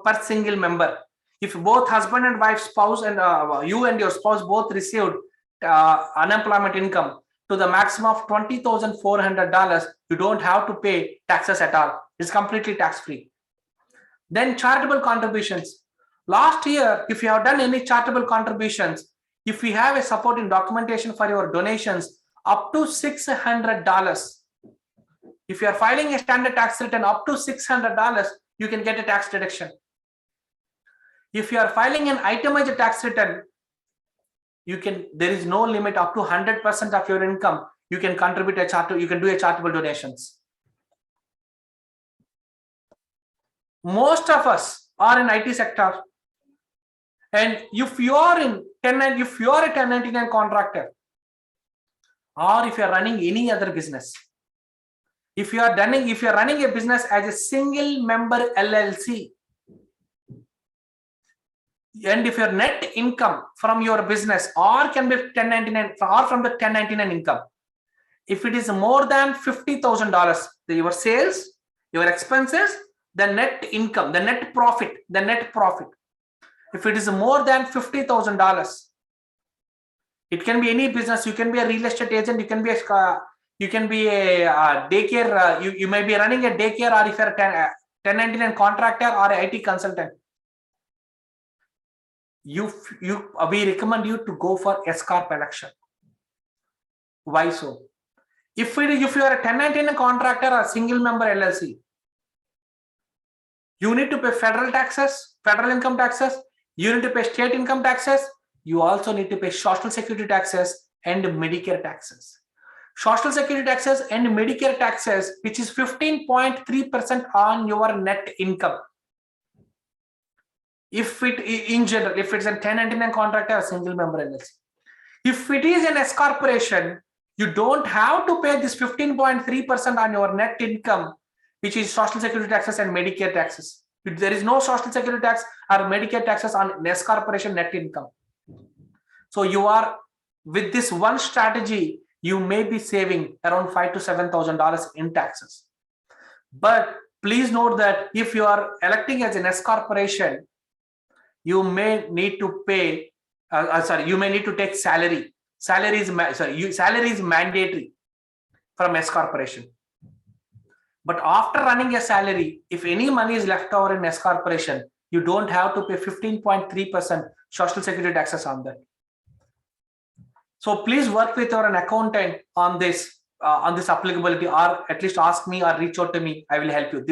per single member. If both husband and wife, spouse, and you and your spouse both received unemployment income to the maximum of $20,400, you don't have to pay taxes at all. It's completely tax free. Then charitable contributions. Last year, if you have done any charitable contributions, if we have a supporting documentation for your donations up to $600, if you are filing a standard tax return up to $600, you can get a tax deduction. If you are filing an itemized tax return, there is no limit. Up to 100% of your income, you can contribute you can do a charitable donations. Most of us are in IT sector, and if you are a 1099 contractor, or if you are running any other business, if you are running a business as a single member LLC, and if your net income from your business or can be 1099 or from the 1099 income, if it is more than $50,000, your sales, your expenses, the net income, the net profit, if it is more than $50,000, it can be any business. You can be a real estate agent, you can be You can be a daycare. You may be running a daycare, or if you're a 1099 contractor or a IT consultant. We recommend you to go for S corp election. Why so? If you are a 1099 contractor or single member LLC, you need to pay federal taxes, federal income taxes. You need to pay state income taxes. You also need to pay social security taxes and Medicare taxes. Social security taxes and Medicare taxes, which is 15.3% on your net income. If it in general, if it's a 1099 contractor or single member LLC. If it is an S corporation, you don't have to pay this 15.3% on your net income, which is social security taxes and Medicare taxes. There is no social security tax or Medicare taxes on S corporation net income. So you are, with this one strategy, you may be saving around $5,000 to $7,000 in taxes. But please note that if you are electing as an S corporation, you may need to pay. You may need to take salary. Salary is mandatory from S corporation. But after running a salary, if any money is left over in S corporation, you don't have to pay 15.3% social security taxes on that. So please work with your accountant on this applicability, or at least ask me or reach out to me. I will help you.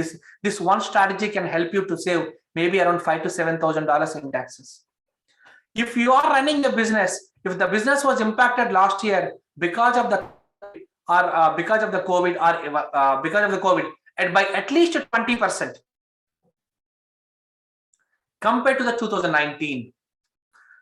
This one strategy can help you to save maybe around $5,000 to $7,000 in taxes. If you are running a business, if the business was impacted last year because of the COVID and by at least 20% compared to the 2019.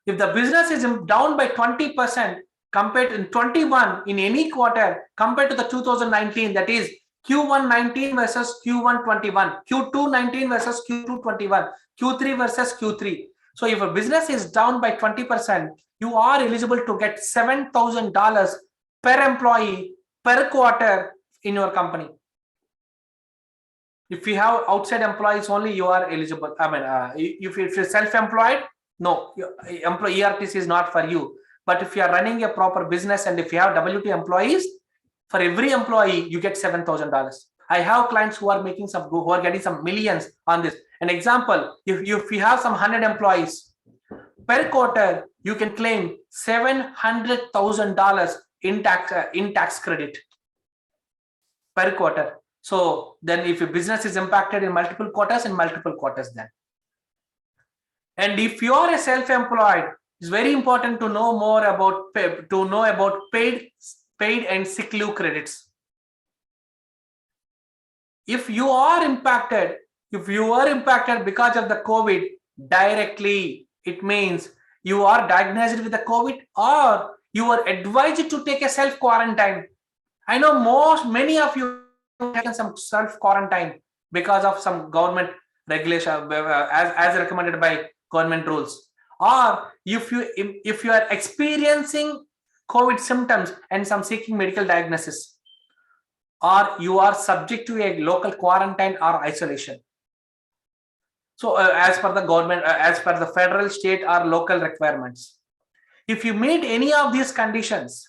If the business is down by 20% compared to 21 in any quarter compared to the 2019, that is Q1 19 versus Q1 21, Q2 19 versus Q2 21, Q3 versus Q3. So if a business is down by 20%, you are eligible to get $7,000 per employee per quarter in your company. If you have outside employees only, you are eligible. If you're self-employed, no, employee ERTC is not for you. But if you are running a proper business and if you have W2 employees, for every employee, you get $7,000. I have clients who are getting some millions on this. An example, if you have some 100 employees, per quarter, you can claim $700,000 in tax credit per quarter. So then if your business is impacted in multiple quarters then. And if you are a self-employed, it's very important to know more about paid and sick leave credits. If you are impacted because of the COVID directly, it means you are diagnosed with the COVID or you are advised to take a self-quarantine. I know many of you have taken some self-quarantine because of some government regulation as recommended by government rules. Or if you are experiencing COVID symptoms and some seeking medical diagnosis, or you are subject to a local quarantine or isolation. So as per the government, as per the federal, state or local requirements, if you meet any of these conditions,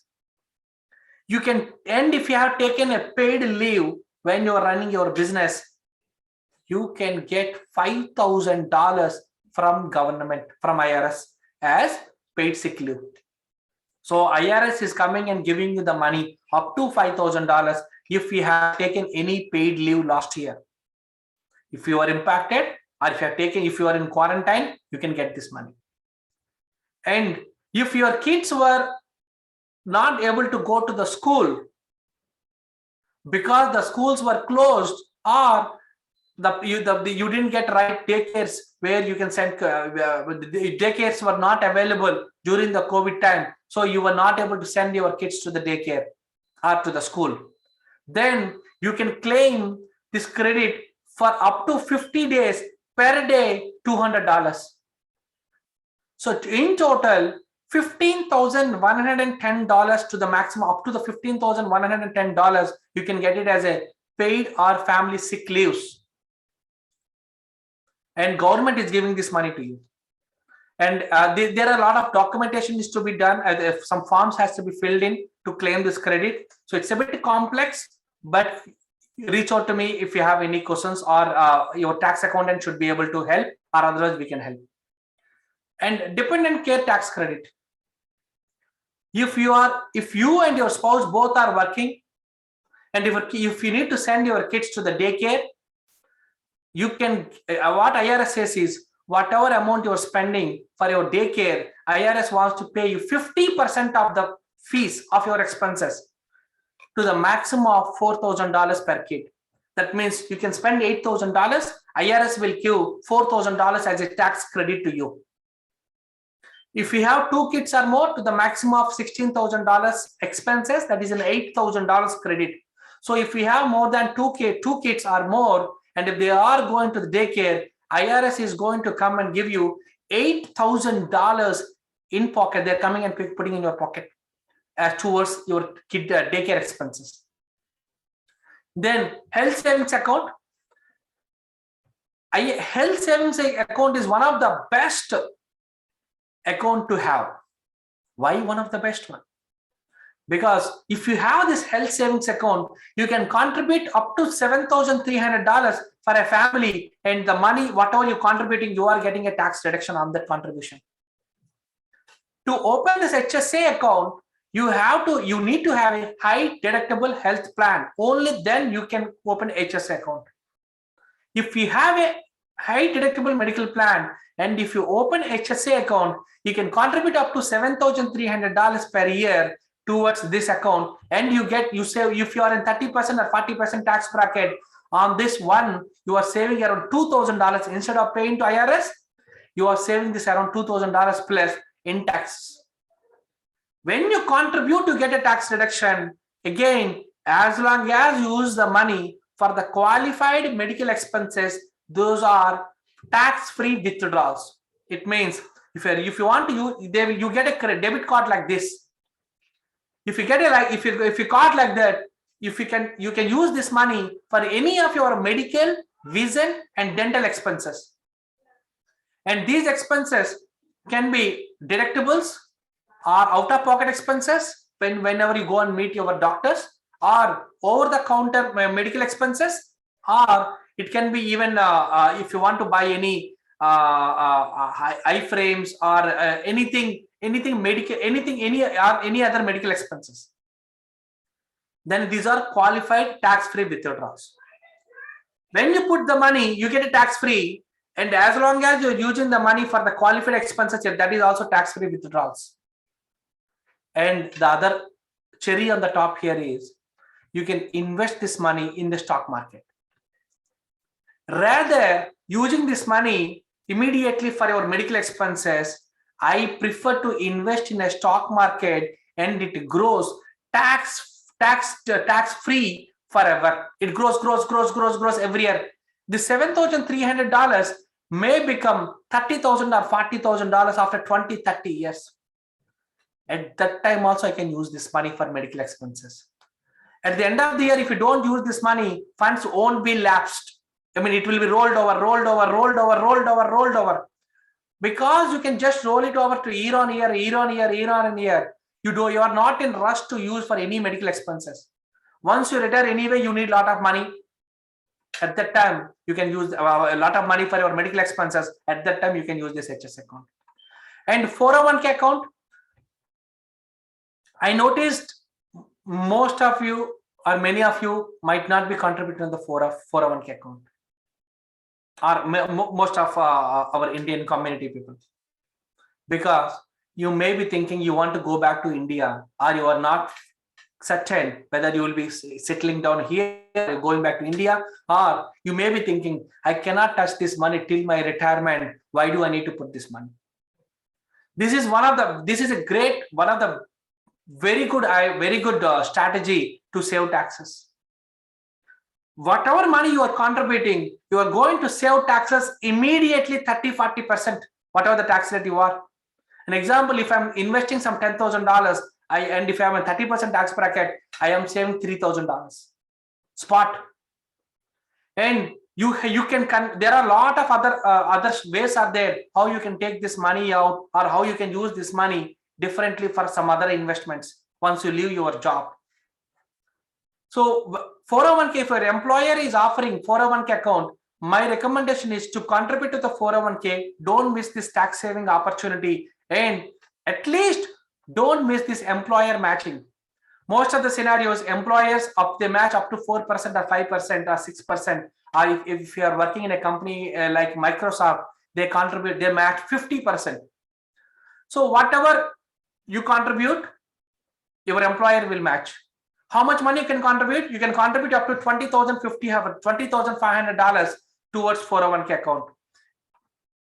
you can, and if you have taken a paid leave when you are running your business, you can get $5,000 from government, from IRS as paid sick leave. So IRS is coming and giving you the money up to $5,000 if you have taken any paid leave last year. If you are impacted or if you are in quarantine, you can get this money. And if your kids were not able to go to the school because the schools were closed, or you didn't get right daycares where you can send, the daycares were not available during the COVID time, so you were not able to send your kids to the daycare or to the school, then you can claim this credit for up to 50 days, per day $200. So in total, $15,110 to the maximum, up to the $15,110, you can get it as a paid or family sick leaves. And government is giving this money to you. And there are a lot of documentation is to be done. Some forms has to be filled in. to claim this credit. So it's a bit complex, but reach out to me if you have any questions, or your tax accountant should be able to help, or otherwise we can help. And dependent care tax credit. If you and your spouse both are working, and if you need to send your kids to the daycare, you can, what IRS says is, whatever amount you're spending for your daycare, IRS wants to pay you 50% of the fees of your expenses to the maximum of $4,000 per kid. That means you can spend $8,000, IRS will give $4,000 as a tax credit to you. If you have 2 kids or more, to the maximum of $16,000 expenses, that is an $8,000 credit. So if we have more than 2 kids or more, and if they are going to the daycare, IRS is going to come and give you $8,000 in pocket. They're coming and putting in your pocket as towards your kid daycare expenses. Then health savings account. Health savings account is one of the best account to have. Why one of the best one? Because if you have this health savings account, you can contribute up to $7,300 for a family, and the money, whatever you're contributing, you are getting a tax reduction on that contribution. To open this HSA account, you need to have a high deductible health plan. Only then you can open HSA account. If you have a high deductible medical plan, and if you open HSA account, you can contribute up to $7,300 per year towards this account, and you save. If you are in 30% or 40% tax bracket, on this one, you are saving around $2,000 instead of paying to IRS. You are saving this around $2,000 plus in tax. When you contribute to get a tax reduction, again, as long as you use the money for the qualified medical expenses, those are tax-free withdrawals. It means if you want to use, you get a debit card like this. If you get if you card like that, you can use this money for any of your medical, vision, and dental expenses. And these expenses can be deductibles or out-of-pocket expenses whenever you go and meet your doctors, or over-the-counter medical expenses, or it can be even if you want to buy any iframes or anything medical, any other medical expenses. Then these are qualified tax-free withdrawals. When you put the money, you get a tax-free, and as long as you're using the money for the qualified expenses, that is also tax-free withdrawals. And the other cherry on the top here is you can invest this money in the stock market. Rather using this money immediately for your medical expenses, I prefer to invest in a stock market, and it grows tax-free forever. It grows every year. The $7,300 may become $30,000 or $40,000 after 20-30 years. At that time also, I can use this money for medical expenses. At the end of the year, if you don't use this money, funds won't be lapsed. I mean, it will be rolled over. Because you can just roll it over to year on year. You are not in rush to use for any medical expenses. Once you retire anyway, you need a lot of money. At that time, you can use a lot of money for your medical expenses. At that time, you can use this HS account. And 401k account, I noticed most of you or many of you might not be contributing to the 401k account, or most of our Indian community people, because you may be thinking you want to go back to India, or you are not certain whether you will be settling down here, going back to India, or you may be thinking, I cannot touch this money till my retirement. Why do I need to put this money? This is one of the very good strategy to save taxes. Whatever money you are contributing, you are going to save taxes immediately 30-40%, whatever the tax rate you are. An example, if I'm investing some $10,000, and if I have a 30% tax bracket, I am saving $3,000 spot. And you can there are a lot of other ways are there how you can take this money out, or how you can use this money differently for some other investments. once you leave your job. So 401k, if your employer is offering 401k account, my recommendation is to contribute to the 401k. Don't miss this tax saving opportunity, and at least don't miss this employer matching. Most of the scenarios, employers they match up to 4% or 5% or 6%. Or if you are working in a company like Microsoft, they match 50%. So whatever you contribute, your employer will match. How much money you can contribute? You can contribute up to $20,500 towards 401k account.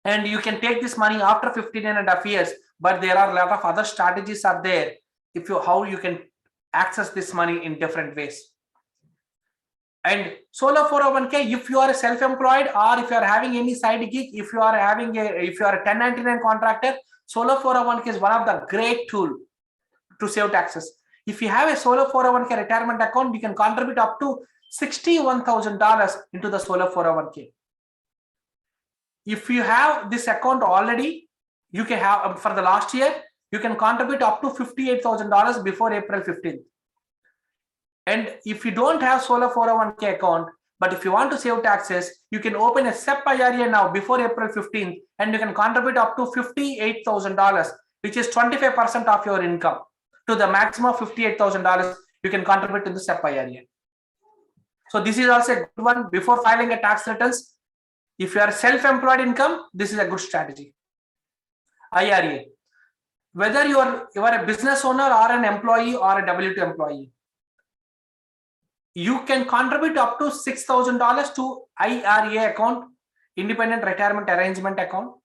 And you can take this money after 15.5 years, but there are a lot of other strategies are there how you can access this money in different ways. And solo 401k, if you are a self-employed or if you are having any side gig, if you are a 1099 contractor, solo 401k is one of the great tool to save taxes. If you have a solo 401k retirement account, you can contribute up to $61,000 into the solo 401k. If you have this account already, you can have for the last year, you can contribute up to $58,000 before April 15th. And if you don't have solo 401k account, but if you want to save taxes, you can open a SEP IRA now before April 15th, and you can contribute up to $58,000, which is 25% of your income. To the maximum of $58,000, you can contribute to the SEP IRA. So this is also a good one before filing a tax returns. If you are self-employed income, this is a good strategy. IRA. Whether you are a business owner or an employee or a W-2 employee, you can contribute up to $6,000 to IRA account, Independent Retirement Arrangement account.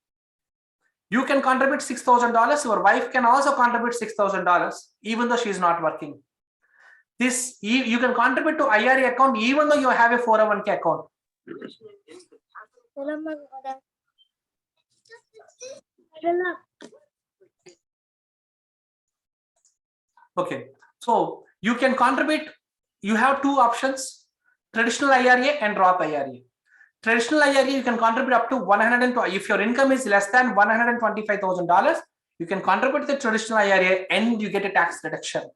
You can contribute $6,000. Your wife can also contribute $6,000, even though she is not working. This you can contribute to IRA account even though you have a 401k account. Okay, so you can contribute. You have two options: traditional IRA and Roth IRA. Traditional IRA, you can contribute up to $120,000. If your income is less than $125,000, you can contribute to the traditional IRA and you get a tax deduction.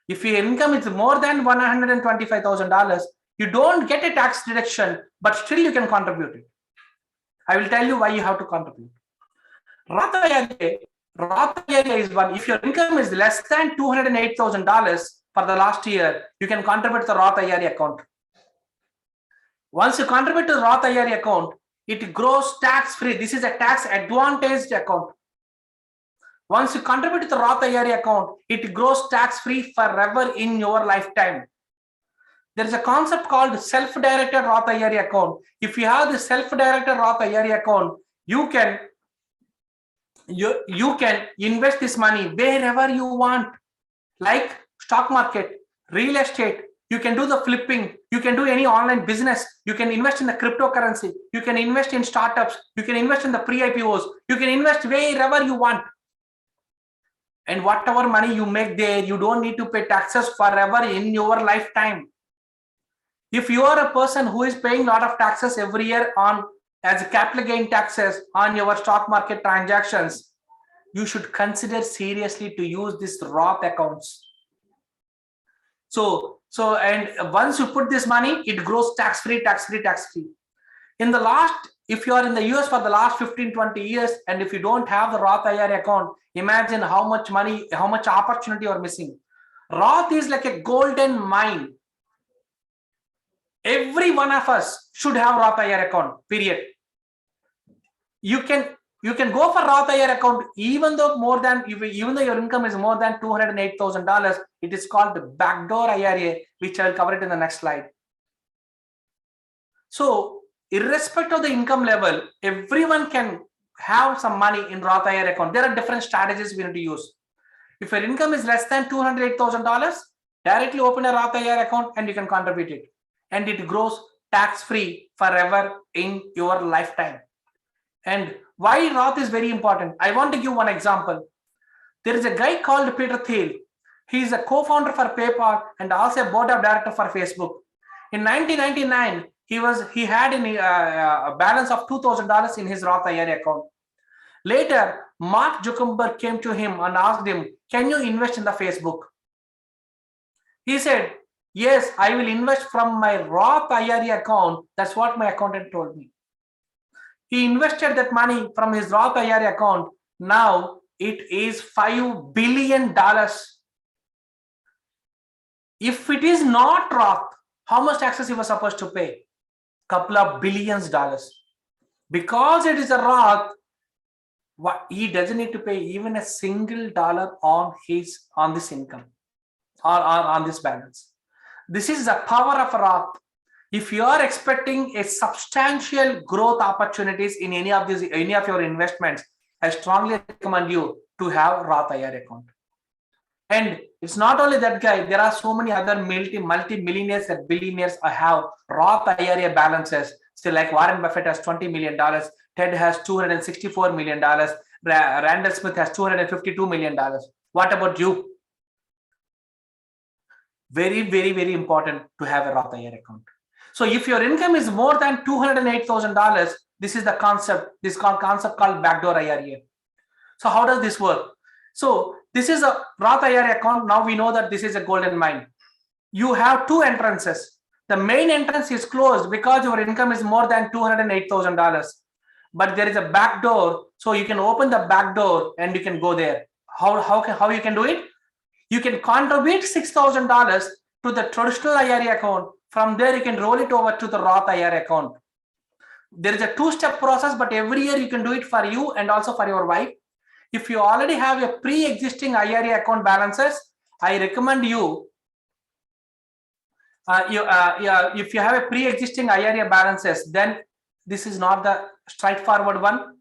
If your income is more than $125,000, you don't get a tax deduction, but still you can contribute it. I will tell you why you have to contribute. Roth IRA is one. If your income is less than $208,000 for the last year, you can contribute to the Roth IRA account. Once you contribute to the Roth IRA account, it grows tax-free. This is a tax-advantaged account. Once you contribute to the Roth IRA account, it grows tax-free forever in your lifetime. There is a concept called self-directed Roth IRA account. If you have the self-directed Roth IRA account, you can invest this money wherever you want, like stock market, real estate. You can do the flipping. You can do any online business. You can invest in the cryptocurrency. You can invest in startups. You can invest in the pre-IPOs. You can invest wherever you want. And whatever money you make there, you don't need to pay taxes forever in your lifetime. If you are a person who is paying a lot of taxes every year as capital gain taxes on your stock market transactions, you should consider seriously to use these Roth accounts. And once you put this money, it grows tax-free. In the last, if you are in the US for the last 15-20 years, and if you don't have the Roth IRA account, imagine how much money, how much opportunity you are missing. Roth is like a golden mine. Every one of us should have Roth IRA account, period. You can go for Roth IRA account even though your income is more than $208,000. It is called the backdoor IRA, which I will cover it in the next slide. So, irrespective of the income level, everyone can have some money in Roth IRA account. There are different strategies we need to use. If your income is less than $208,000, directly open a Roth IRA account and you can contribute it. And it grows tax-free forever in your lifetime. And why Roth is very important? I want to give one example. There is a guy called Peter Thiel. He is a co-founder for PayPal and also a board of director for Facebook. In 1999, he had a balance of $2,000 in his Roth IRA account. Later, Mark Zuckerberg came to him and asked him, "Can you invest in the Facebook?" He said, yes, I will invest from my Roth IRA account. That's what my accountant told me. He invested that money from his Roth IRA account. Now it is $5 billion. If it is not Roth, how much taxes he was supposed to pay? Couple of billions dollars. Because it is a Roth, he doesn't need to pay even a single dollar on this income or on this balance. This is the power of Roth. If you are expecting a substantial growth opportunities in any of your investments, I strongly recommend you to have Roth IRA account. And it's not only that guy, there are so many other multi-millionaires and billionaires who have Roth IRA balances. So like Warren Buffett has $20 million, Ted has $264 million, Randall Smith has $252 million. What about you? Very, very, very important to have a Roth IRA account. So if your income is more than $208,000, this is the concept, concept called backdoor IRA. So how does this work? So this is a Roth IRA account. Now we know that this is a golden mine. You have two entrances. The main entrance is closed because your income is more than $208,000. But there is a back door, so you can open the back door and you can go there. How you can do it? You can contribute $6,000 to the traditional IRA account. From there, you can roll it over to the Roth IRA account. There is a two-step process, but every year you can do it for you and also for your wife. If you already have a pre-existing IRA account balances, I recommend you. If you have a pre-existing IRA balances, then this is not the straightforward one.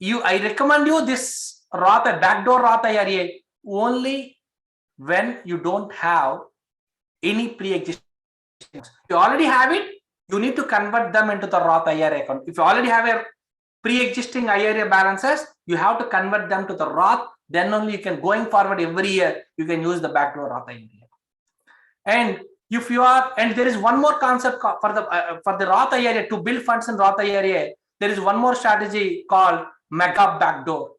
I recommend you this backdoor Roth IRA only when you don't have any pre-existing. If you already have it, you need to convert them into the Roth IRA account. If you already have a pre-existing IRA balances, you have to convert them to the Roth. Then only you can, going forward every year, you can use the backdoor Roth IRA. And if you are, and there is one more concept for the Roth IRA, to build funds in Roth IRA, there is one more strategy called mega backdoor.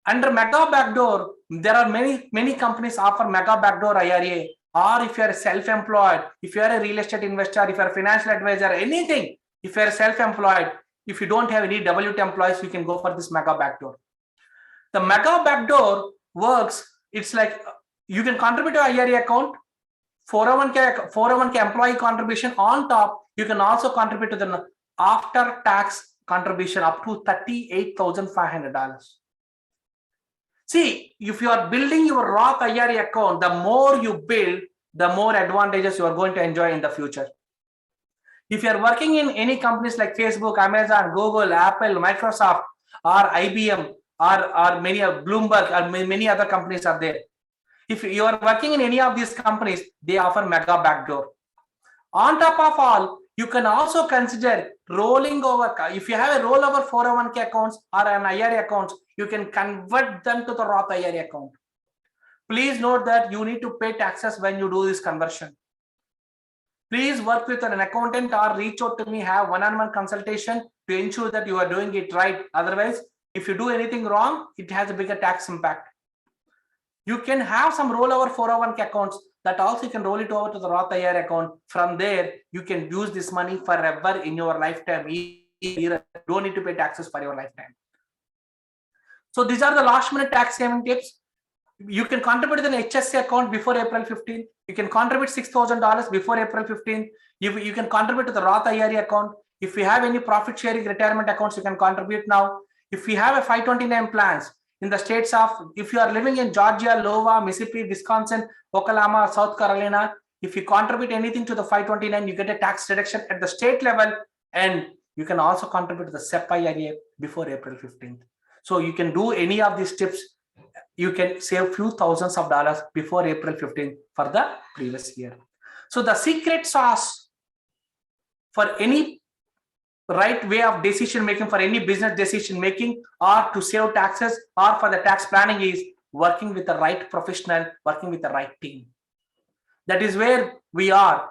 Under mega backdoor, there are many companies offer mega backdoor IRA. Or if you are self-employed, if you are a real estate investor, if you are a financial advisor, anything, if you are self-employed, if you don't have any W2 employees, you can go for this mega backdoor. The mega backdoor works, it's like you can contribute to IRA account, 401k employee contribution on top. You can also contribute to the after tax contribution up to $38,500. See, if you are building your Roth IRA account, the more you build, the more advantages you are going to enjoy in the future. If you are working in any companies like Facebook, Amazon, Google, Apple, Microsoft, or IBM, or many of Bloomberg, or many other companies are there. If you are working in any of these companies, they offer mega backdoor. On top of all, you can also consider rolling over. If you have a rollover 401k accounts or an IRA account, you can convert them to the Roth IRA account. Please note that you need to pay taxes when you do this conversion. Please work with an accountant or reach out to me, have one-on-one consultation to ensure that you are doing it right. Otherwise, if you do anything wrong, it has a bigger tax impact. You can have some rollover 401k accounts that also you can roll it over to the Roth IRA account. From there, you can use this money forever in your lifetime. You don't need to pay taxes for your lifetime. So these are the last minute tax saving tips. You can contribute to an HSA account before April 15th. You can contribute $6,000 before April 15th. You can contribute to the Roth IRA account. If you have any profit sharing retirement accounts, you can contribute now. If you have a 529 plans in the states of, if you are living in Georgia, Iowa, Mississippi, Wisconsin, Oklahoma, South Carolina, if you contribute anything to the 529, you get a tax deduction at the state level, and you can also contribute to the SEP IRA before April 15th. So you can do any of these tips. You can save few thousands of dollars before April 15th for the previous year. So the secret sauce for any right way of decision making, for any business decision making, or to save taxes, or for the tax planning, is working with the right professional, working with the right team. That is where we are.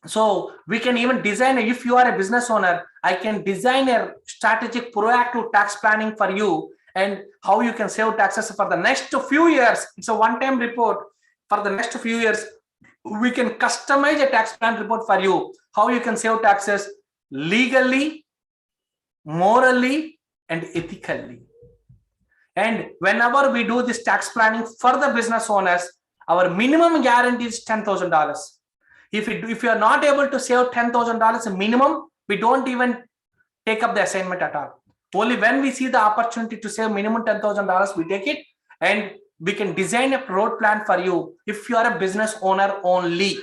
So we can even design, if you are a business owner, I can design a strategic proactive tax planning for you, and how you can save taxes for the next few years. It's a one-time report. for the next few years, we can customize a tax plan report for you, how you can save taxes legally, morally, and ethically. And whenever we do this tax planning for the business owners, our minimum guarantee is $10,000. If you are not able to save $10,000 minimum, we don't even take up the assignment at all. Only when we see the opportunity to save minimum $10,000, we take it, and we can design a road plan for you if you are a business owner only.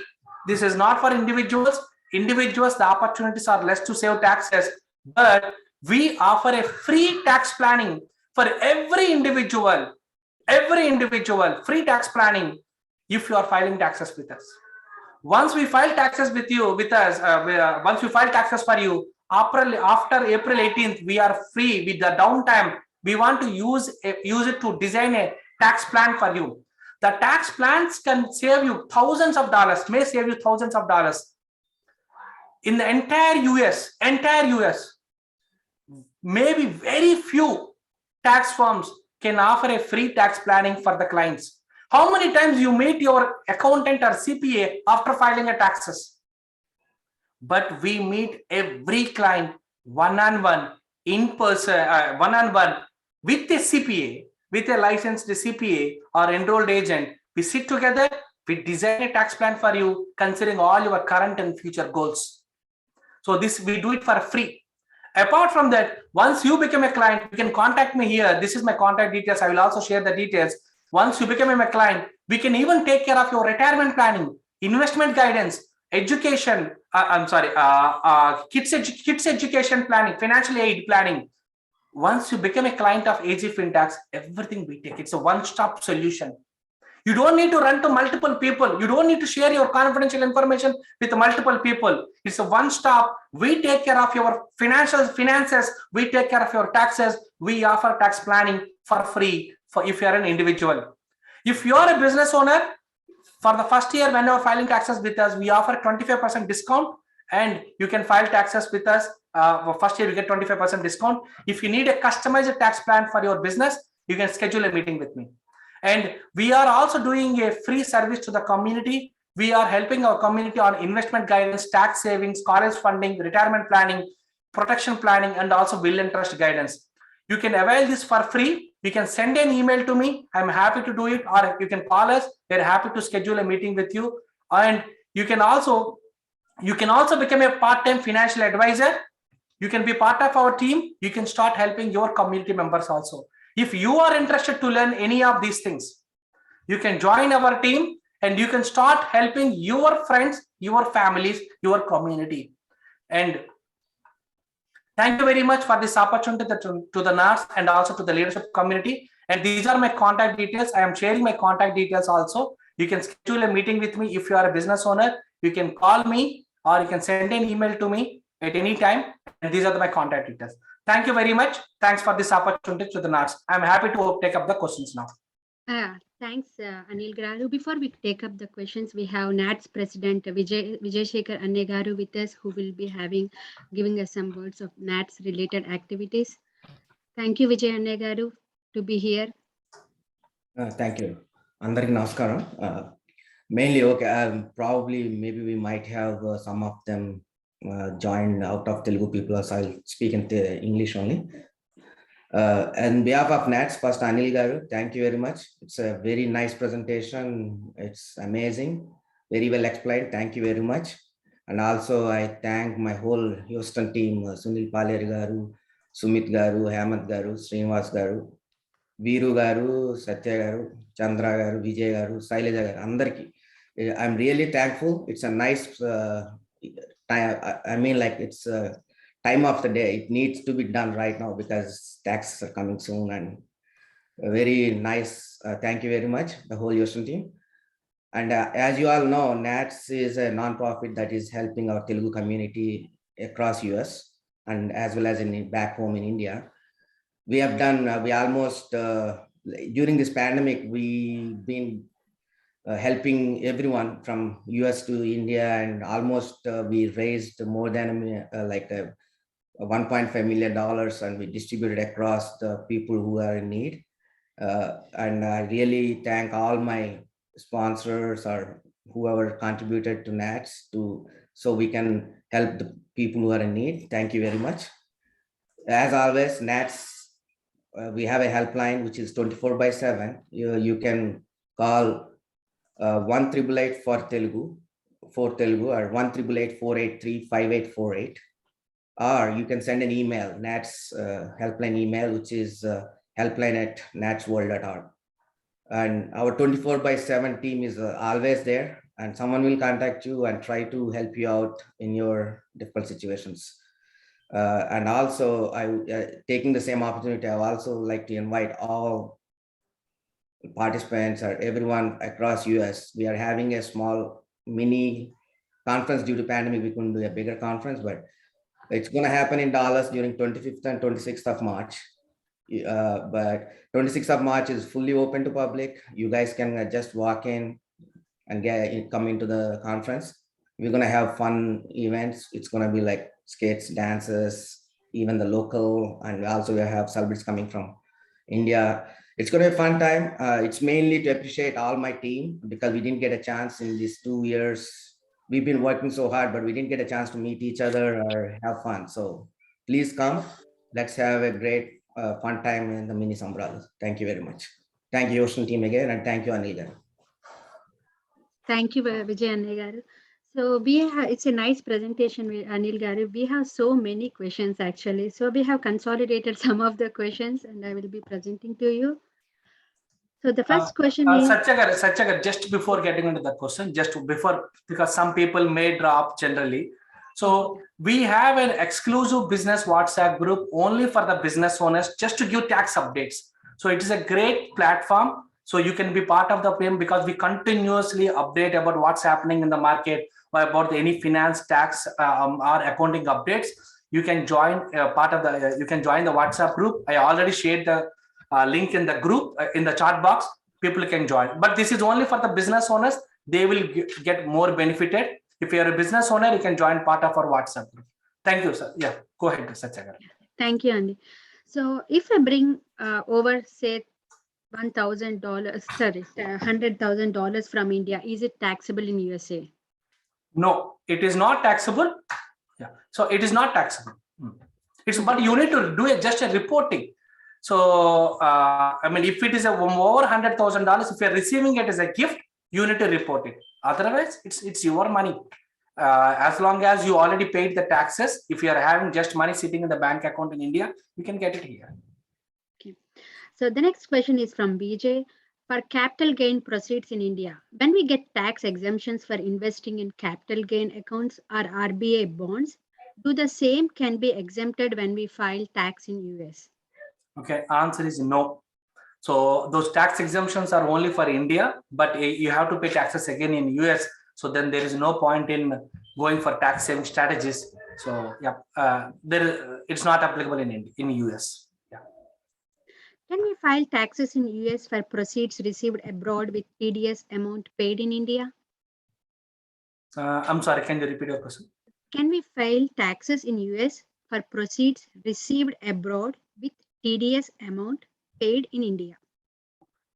This is not for individuals. Individuals, the opportunities are less to save taxes, but we offer a free tax planning for every individual, free tax planning if you are filing taxes with us. Once we file taxes with us, once we file taxes for you, after April 18th, we are free with the downtime. We want to use it to design a tax plan for you. The tax plans can save you thousands of dollars, may save you thousands of dollars. In the entire US, maybe very few tax firms can offer a free tax planning for the clients. How many times you meet your accountant or CPA after filing a taxes? But we meet every client one-on-one, in person, one-on-one with a CPA, with a licensed CPA or enrolled agent. We sit together, we design a tax plan for you, considering all your current and future goals. So this, we do it for free. Apart from that, once you become a client, you can contact me here. This is my contact details. I will also share the details. Once you become a client, we can even take care of your retirement planning, investment guidance, education, kids education planning, financial aid planning. Once you become a client of AG FinTax, everything we take. It's a one-stop solution. You don't need to run to multiple people. You don't need to share your confidential information with multiple people. It's a one-stop. We take care of your finances. We take care of your taxes. We offer tax planning for free if you are an individual. If you are a business owner, for the first year, when you are filing taxes with us, we offer 25% discount, and you can file taxes with us. For first year, you get 25% discount. If you need a customized tax plan for your business, you can schedule a meeting with me. And we are also doing a free service to the community. We are helping our community on investment guidance, tax savings, college funding, retirement planning, protection planning, and also will and trust guidance. You can avail this for free. You can send an email to me. I'm happy to do it, or you can call us. We're happy to schedule a meeting with you. And you can also become a part-time financial advisor. You can be part of our team. You can start helping your community members also. If you are interested to learn any of these things, you can join our team and you can start helping your friends, your families, your community. And thank you very much for this opportunity to the NARS and also to the leadership community. And these are my contact details. I am sharing my contact details also. You can schedule a meeting with me if you are a business owner. You can call me or you can send an email to me at any time. And these are my contact details. Thank you very much. Thanks for this opportunity to the NARS. I'm happy to take up the questions now. Thanks, Anil Grandhi. Before we take up the questions, we have NATS President Vijay Shekhar Annegaru with us, who will be giving us some words of NATS related activities. Thank you, Vijay Annegaru, to be here. Thank you. Andariki namaskaram. Mainly, okay, probably maybe we might have some of them joined out of Telugu people, so I'll speak in English only. On behalf of NATS, first Anil Garu, thank you very much. It's a very nice presentation. It's amazing, very well explained. Thank you very much. And also I thank my whole Houston team, Sunil Paleri Garu, Sumit Garu, Hemant Garu, Srinivas Garu, Veeru Garu, Satya Garu, Chandra Garu, Vijay Garu, Saileja Garu, Andarki. I'm really thankful. It's a nice time. I mean, like, it's time of the day. It needs to be done right now because taxes are coming soon, and very nice. Thank you very much, the whole Houston team. And as you all know, NATS is a non-profit that is helping our Telugu community across US and as well as back home in India. We have done, we almost, during this pandemic, we've been helping everyone from US to India, and almost we raised more than $1.5 million, and we distributed across the people who are in need. And I really thank all my sponsors or whoever contributed to NATS so we can help the people who are in need. Thank you very much. As always, NATS, we have a helpline which is 24/7. You can call 1-888 for Telugu or 1-888-483-5848. Or you can send an email, NATS helpline email, which is helpline@natsworld.org. And our 24/7 team is always there, and someone will contact you and try to help you out in your difficult situations. And also, taking the same opportunity, I also like to invite all participants or everyone across US. We are having a small mini conference due to pandemic. We couldn't do a bigger conference, but it's going to happen in Dallas during 25th and 26th of March. But 26th of March is fully open to public. You guys can just walk in and come into the conference. We're going to have fun events. It's going to be like skates, dances, even the local, and also we have celebrities coming from India. It's going to be a fun time. It's mainly to appreciate all my team because we didn't get a chance in these 2 years. We've been working so hard, but we didn't get a chance to meet each other or have fun. So please come. Let's have a great fun time in the mini umbrellas. Thank you very much. Thank you, Ocean team again, and thank you, Anil. Thank you, Vijay Garu. So it's a nice presentation, Anil Garu. We have so many questions actually. So we have consolidated some of the questions and I will be presenting to you. So the first question is... Satyagar, just before getting into the question, because some people may drop generally. So we have an exclusive business WhatsApp group only for the business owners just to give tax updates. So it is a great platform. So you can be part of the PM because we continuously update about what's happening in the market or about any finance, tax or accounting updates. You can join you can join the WhatsApp group. I already shared the link in the group in the chat box. People can join, but this is only for the business owners. They will get more benefited. If you're a business owner, you can join part of our WhatsApp group. Thank you, sir. Yeah, go ahead, Satyagar. Thank you, Andy. So if I bring over, say, $1,000, sorry, $100,000 from India, is it taxable in USA? No, it is not taxable. Yeah, so it is not taxable. It's but you need to do just a reporting. So I mean, if it is over $100,000, if you are receiving it as a gift, you need to report it. Otherwise, it's your money. As long as you already paid the taxes, if you are having just money sitting in the bank account in India, you can get it here. Okay. So the next question is from BJ. For capital gain proceeds in India, when we get tax exemptions for investing in capital gain accounts or RBI bonds, do the same can be exempted when we file tax in US? Okay, answer is no. So those tax exemptions are only for India, but you have to pay taxes again in US. So then there is no point in going for tax saving strategies. So yeah, it's not applicable in US. Yeah. Can we file taxes in US for proceeds received abroad with TDS amount paid in India? I'm sorry, can you repeat your question? Can we file taxes in US for proceeds received abroad with TDS amount paid in India?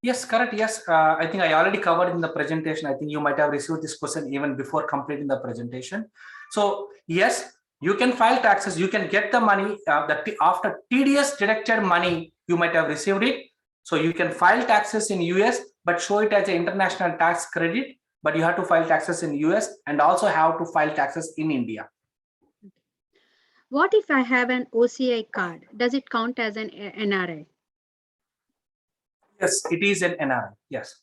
Yes, correct. Yes, I think I already covered in the presentation. I think you might have received this question even before completing the presentation. So yes, you can file taxes. You can get the money after TDS deducted money, you might have received it. So you can file taxes in US, but show it as an international tax credit. But you have to file taxes in US and also have to file taxes in India. What if I have an OCI card? Does it count as an NRI? Yes, it is an NRI. Yes.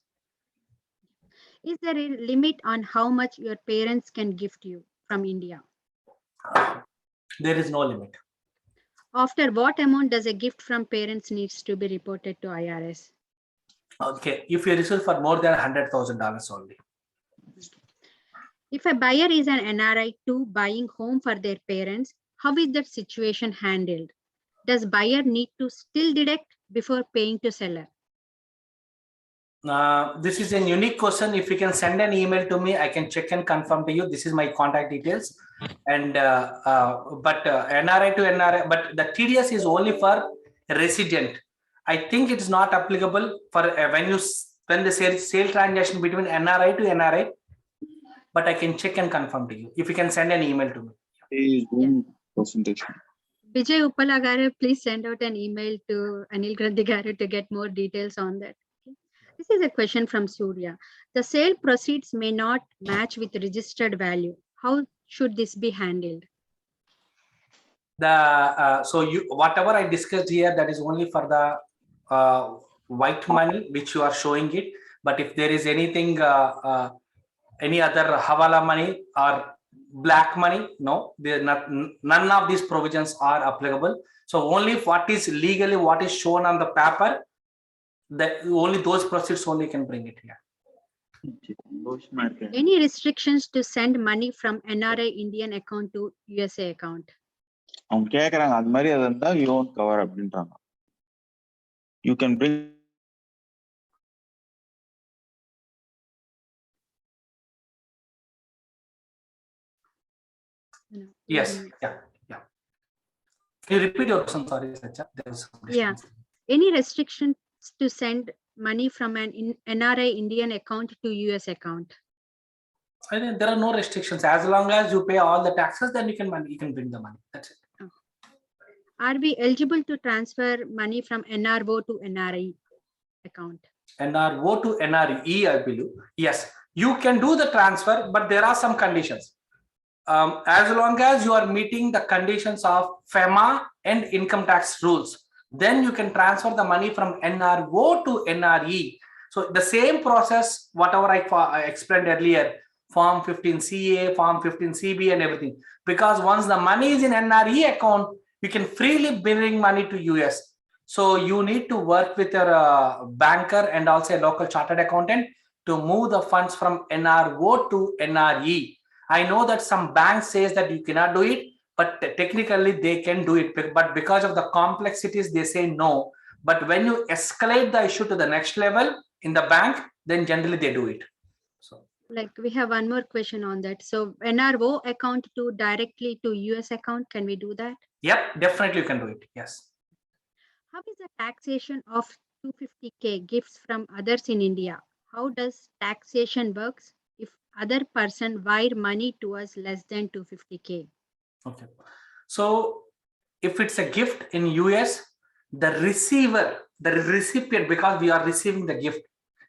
Is there a limit on how much your parents can gift you from India? There is no limit. After what amount does a gift from parents needs to be reported to IRS? Okay, if you receive for more than $100,000 only. If a buyer is an NRI too buying home for their parents, how is that situation handled? Does buyer need to still deduct before paying to seller? This is a unique question. If you can send an email to me, I can check and confirm to you. This is my contact details. And NRI to NRI, but the TDS is only for resident. I think it is not applicable for when you when the sale transaction between NRI to NRI, but I can check and confirm to you. If you can send an email to me. Yeah. Presentation. Vijay Uppala garu, please send out an email to Anil Grandhi garu to get more details on that. Okay. This is a question from Surya. The sale proceeds may not match with registered value. How should this be handled? So whatever I discussed here, that is only for the white money which you are showing it. But if there is anything, any other hawala money or black money, no, none of these provisions are applicable. So only what is legally, what is shown on the paper, that only those proceeds only can bring it here. Any restrictions to send money from NRI Indian account to USA account? அவங்க கேக்குறாங்க அது மாதிரி அது இருந்தா you won't cover அப்படின்றாங்க. You can bring Yes, yeah. Can you repeat your question? Sorry, Sacha. Yeah. Any restrictions to send money from an NRI Indian account to US account? I think there are no restrictions. As long as you pay all the taxes, then you can bring the money. That's it. Are we eligible to transfer money from NRO to NRI account? NRO to NRE, I believe. Yes, you can do the transfer, but there are some conditions. As long as you are meeting the conditions of FEMA and income tax rules, then you can transfer the money from NRO to NRE. So the same process, whatever I explained earlier, Form 15CA, Form 15CB and everything. Because once the money is in NRE account, you can freely bring money to US. So you need to work with your banker and also a local chartered accountant to move the funds from NRO to NRE. I know that some banks says that you cannot do it, but technically they can do it. But because of the complexities, they say no. But when you escalate the issue to the next level in the bank, then generally they do it. So, like we have one more question on that. So NRO account to directly to US account, can we do that? Yep, definitely you can do it. Yes. How is the taxation of 250K gifts from others in India? How does taxation works if other person wire money to us less than 250K? Okay. So if it's a gift in US, the receiver, the recipient, because we are receiving the gift,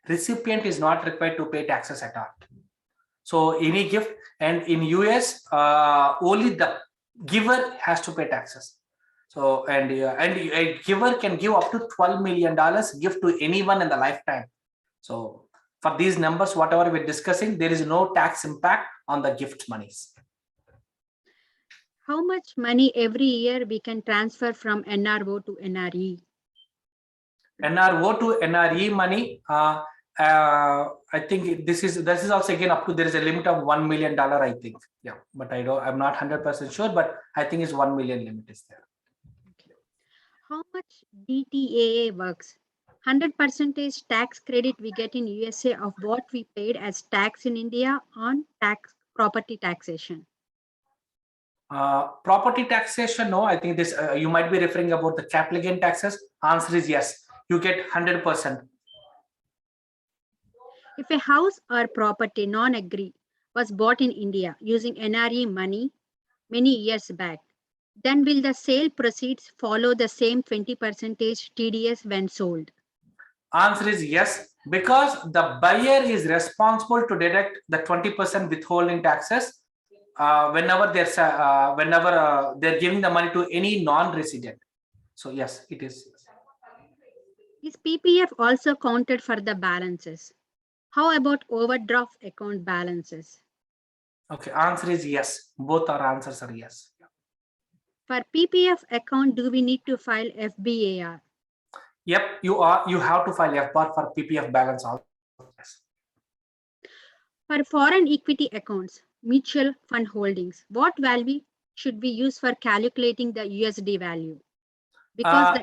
recipient is not required to pay taxes at all. So any gift, and in US, only the giver has to pay taxes. So and a giver can give up to $12 million gift to anyone in the lifetime. So for these numbers, whatever we're discussing, there is no tax impact on the gift monies. How much money every year we can transfer from NRO to NRE? NRO to NRE money, I think this is also again up to, there is a limit of $1 million, I think. Yeah, but I'm not 100% sure, but I think it's 1 million limit is there. Okay. How much DTAA works? 100% tax credit we get in USA of what we paid as tax in India on property taxation. Property taxation, no. I think this you might be referring about the capital gain taxes. Answer is yes. You get 100%. If a house or property non-agri was bought in India using NRE money many years back, then will the sale proceeds follow the same 20% TDS when sold? Answer is yes, because the buyer is responsible to deduct the 20% withholding taxes whenever they're giving the money to any non-resident. So yes, it is. Is PPF also counted for the balances? How about overdraft account balances? Okay, answer is yes. Both our answers are yes. For PPF account, do we need to file FBAR? Yep, you have to file FBAR for PPF balance also. Yes. For foreign equity accounts, mutual fund holdings, what value should we use for calculating the USD value? Because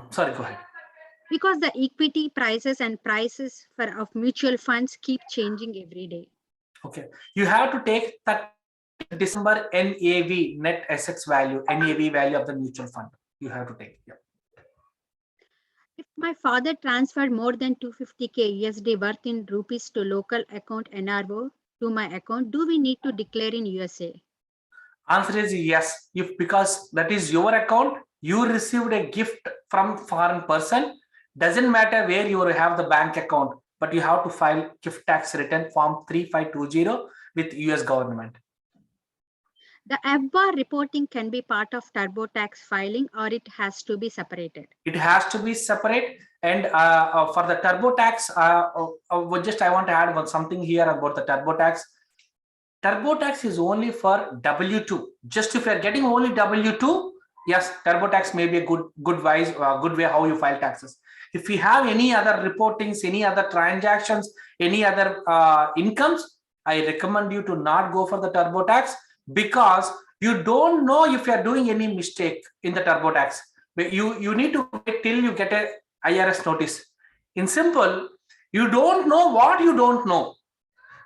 sorry, go ahead. Because the equity prices and prices of mutual funds keep changing every day. Okay, you have to take that December NAV, net assets value, NAV value of the mutual fund. You have to take. Yeah. If my father transferred more than 250k USD worth in rupees to local account NRO to my account, do we need to declare in USA? Answer is yes. If because that is your account, you received a gift from foreign person. Doesn't matter where you have the bank account, but you have to file gift tax return form 3520 with US government. The FBAR reporting can be part of TurboTax filing or it has to be separated. It has to be separate. And for the TurboTax, just I want to add something here about the TurboTax. TurboTax is only for W2. Just if you are getting only W2, yes, TurboTax may be a good way how you file taxes. If you have any other reportings, any other transactions, any other incomes, I recommend you to not go for the TurboTax because you don't know if you are doing any mistake in the TurboTax. You need to wait till you get a IRS notice. In simple, you don't know what you don't know.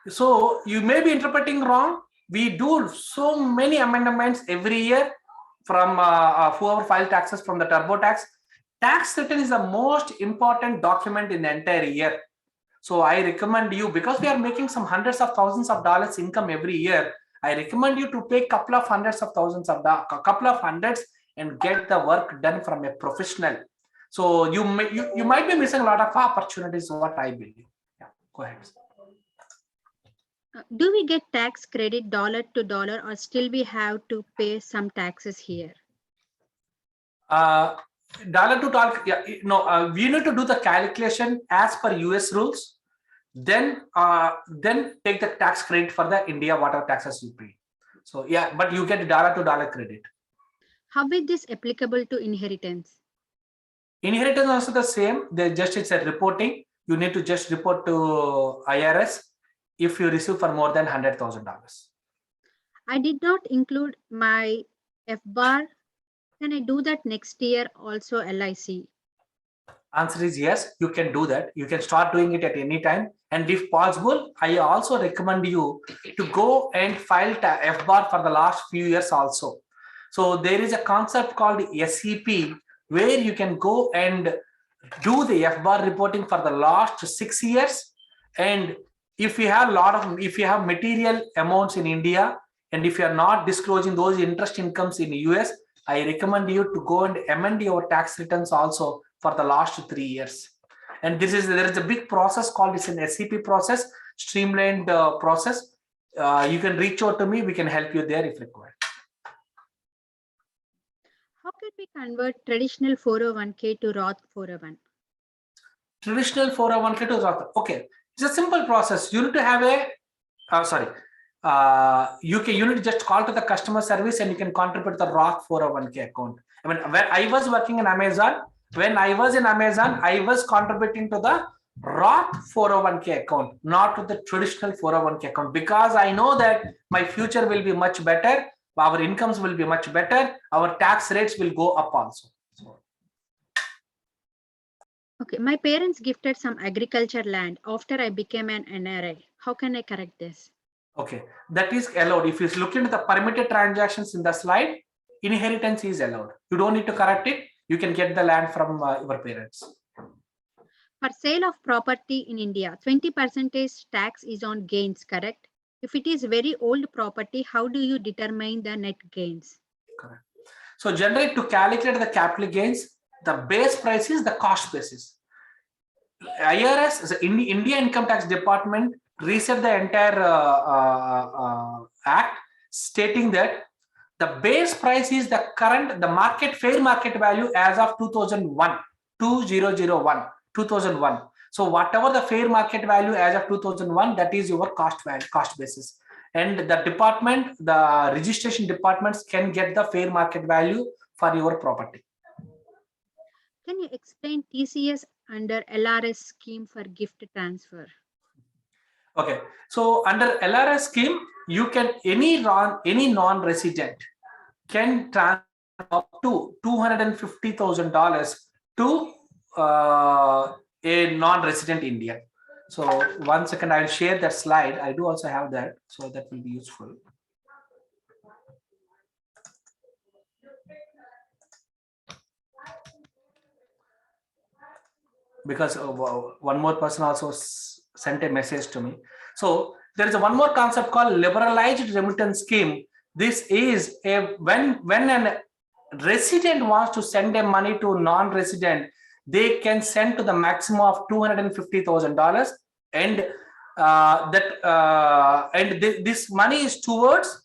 So you may be interpreting wrong. We do so many amendments every year from whoever file taxes from the TurboTax. Tax return is the most important document in the entire year. So I recommend you, because we are making some hundreds of thousands of dollars income every year, I recommend you to pay couple of hundreds and get the work done from a professional. So you might be missing a lot of opportunities, what I believe. Yeah, go ahead. Do we get tax credit dollar to dollar or still we have to pay some taxes here? Dollar to dollar, yeah, no, we need to do the calculation as per US rules, then take the tax credit for the India whatever taxes you pay. So yeah, but you get dollar to dollar credit. How is this applicable to inheritance? Inheritance also the same. It's a reporting. You need to just report to IRS if you receive for more than $100,000. I did not include my FBAR. Can I do that next year also LIC? Answer is yes, you can do that. You can start doing it at any time. And if possible, I also recommend you to go and file FBAR for the last few years also. So there is a concept called SEP where you can go and do the FBAR reporting for the last 6 years. And if you have material amounts in India, and if you are not disclosing those interest incomes in US, I recommend you to go and amend your tax returns also for the last 3 years. And there is a big process called, it's an SEP process, streamlined process. You can reach out to me. We can help you there if required. How can we convert traditional 401k to Roth 401? Traditional 401k to Roth. Okay, it's a simple process. You need to have you need to just call to the customer service and you can contribute the Roth 401k account. I mean, when I was working in Amazon, I was contributing to the Roth 401k account, not to the traditional 401k account, because I know that my future will be much better. Our incomes will be much better. Our tax rates will go up also. Okay, my parents gifted some agriculture land after I became an NRI. How can I correct this? Okay, that is allowed. If you look into the permitted transactions in the slide, inheritance is allowed. You don't need to correct it. You can get the land from your parents. For sale of property in India, 20% tax is on gains, correct? If it is very old property, how do you determine the net gains? Correct. So generally, to calculate the capital gains, the base price is the cost basis. IRS, the India Income Tax Department, reset the entire act, stating that the base price is the fair market value as of 2001. So whatever the fair market value as of 2001, that is your cost basis. And the registration departments can get the fair market value for your property. Can you explain TCS under LRS scheme for gift transfer? Okay, so under LRS scheme, you can any non-resident can transfer up to $250,000 to a non-resident Indian. So 1 second, I'll share that slide. I do also have that, so that will be useful. because one more person also sent a message to me. So there is one more concept called liberalized remittance scheme. This is when an resident wants to send their money to non-resident, they can send to the maximum of $250,000, and this money is towards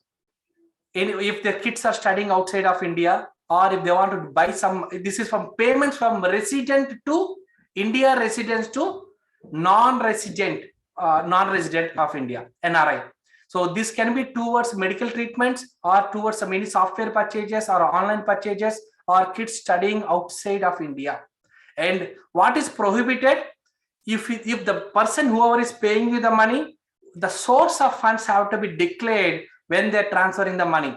if the kids are studying outside of India, or if they want to buy some. This is from payments from resident to India residents to non-resident of India, NRI. So this can be towards medical treatments, or towards some any software purchases or online purchases, or kids studying outside of India. And what is prohibited? If the person whoever is paying you the money, the source of funds have to be declared when they're transferring the money.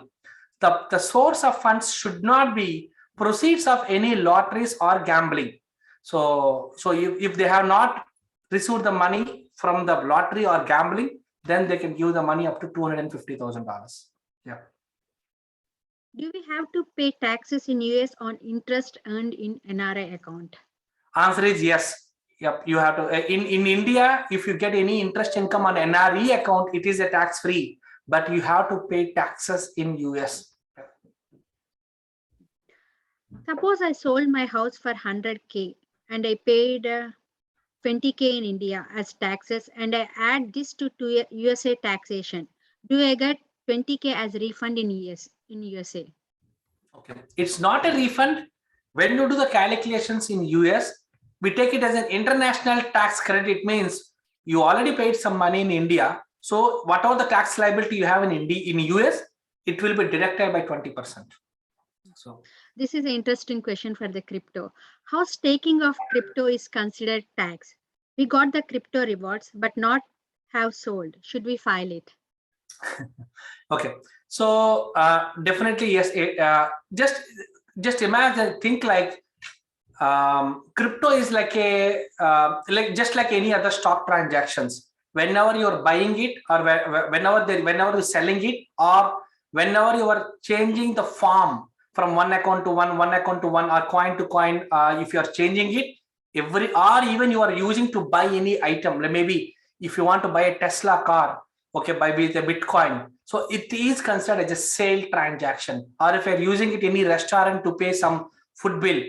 The source of funds should not be proceeds of any lotteries or gambling. So if they have not received the money from the lottery or gambling, then they can give the money up to $250,000. Yeah. Do we have to pay taxes in US on interest earned in NRI account? Answer is yes. Yep, you have to. In India, if you get any interest income on NRE account, it is a tax free, but you have to pay taxes in US. Suppose I sold my house for 100K and I paid 20K in India as taxes, and I add this to USA taxation. Do I get 20K as refund in USA? Okay, it's not a refund. When you do the calculations in US, we take it as an international tax credit. It means you already paid some money in India. So whatever the tax liability you have in US, it will be deducted by 20%. So this is an interesting question for the crypto. How staking of crypto is considered tax? We got the crypto rewards, but not have sold. Should we file it? Okay, so definitely yes. Just imagine, think like crypto is like a just like any other stock transactions. Whenever you're buying it, or whenever you're selling it, or whenever you are changing the form from one account to one, or coin to coin, if you are changing it or even you are using to buy any item, like maybe if you want to buy a Tesla car, okay, by with a Bitcoin, so it is considered as a sale transaction. Or if you're using it any restaurant to pay some food bill,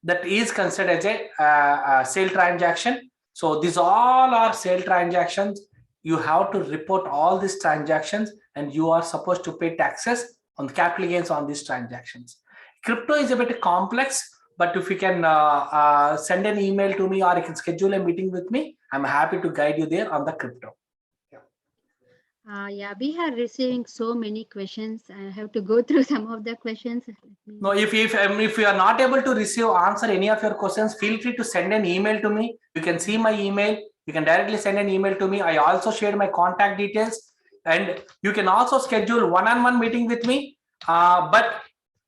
that is considered as a sale transaction. So these all are sale transactions. You have to report all these transactions, and you are supposed to pay taxes on the capital gains on these transactions. Crypto is a bit complex, but if you can send an email to me, or you can schedule a meeting with me, I'm happy to guide you there on the crypto. Yeah, we are receiving so many questions. I have to go through some of the questions. No, if you are not able to answer any of your questions, feel free to send an email to me. You can see my email. You can directly send an email to me. I also shared my contact details, and you can also schedule one-on-one meeting with me. But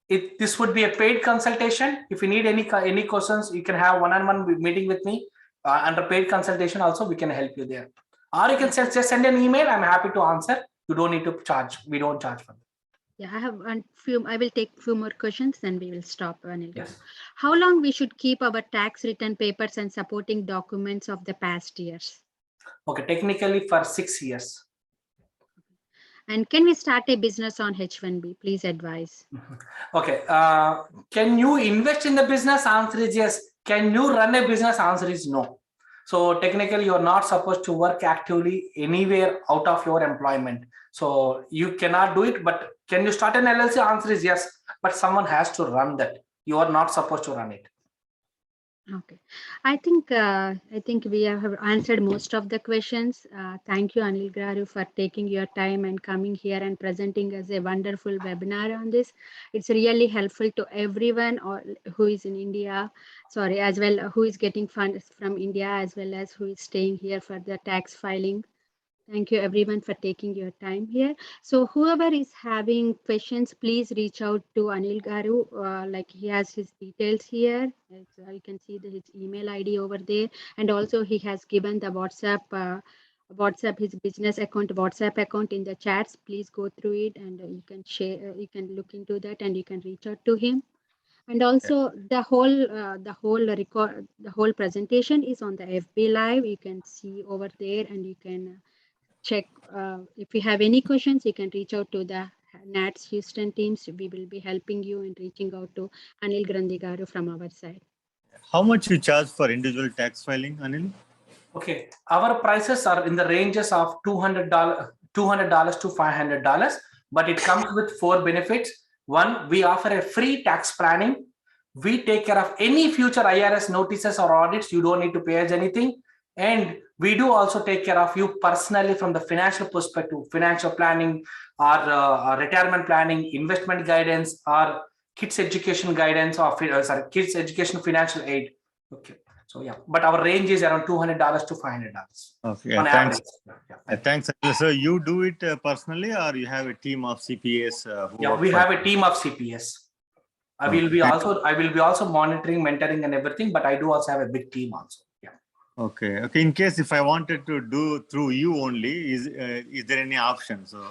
this would be a paid consultation. If you need any questions, you can have one-on-one meeting with me under paid consultation. Also, we can help you there. Or you can just send an email. I'm happy to answer. You don't need to charge. We don't charge for that. Yeah, I have a few. I will take a few more questions, then we will stop. Anil. Yes. How long we should keep our tax return papers and supporting documents of the past years? Okay, technically for 6 years. And can we start a business on H1B? Please advise. Okay, can you invest in the business? Answer is yes. Can you run a business? Answer is no. So technically, you're not supposed to work actively anywhere out of your employment. So you cannot do it. But can you start an LLC? Answer is yes. But someone has to run that. You are not supposed to run it. Okay, I think we have answered most of the questions. Thank you, Anil Grandhi, for taking your time and coming here and presenting us a wonderful webinar on this. It's really helpful to everyone who is in India, as well who is getting funds from India, as well as who is staying here for the tax filing. Thank you everyone for taking your time here. So whoever is having questions, please reach out to Anil Garu. Like he has his details here. You can see his email ID over there. And also he has given the his business account, WhatsApp account in the chats. Please go through it and you can share, you can look into that and you can reach out to him. And also the whole presentation is on the FB Live. You can see over there, and you can check. If you have any questions, you can reach out to the NATS Houston teams. We will be helping you in reaching out to Anil Grandhi garu from our side. How much you charge for individual tax filing, Anil? Okay, our prices are in the ranges of $200 to $500, but it comes with 4 benefits. One, we offer a free tax planning. We take care of any future IRS notices or audits. You don't need to pay us anything. And we do also take care of you personally from the financial perspective, financial planning, or retirement planning, investment guidance, or kids education guidance, or kids education financial aid. Okay. So yeah, but our range is around $200 to $500. Okay, on thanks. average. Thanks. So you do it personally, or you have a team of CPAs? We have a team of CPAs. I will be also monitoring, mentoring, and everything. But I do also have a big team also. Yeah. Okay. In case if I wanted to do through you only, is there any option? So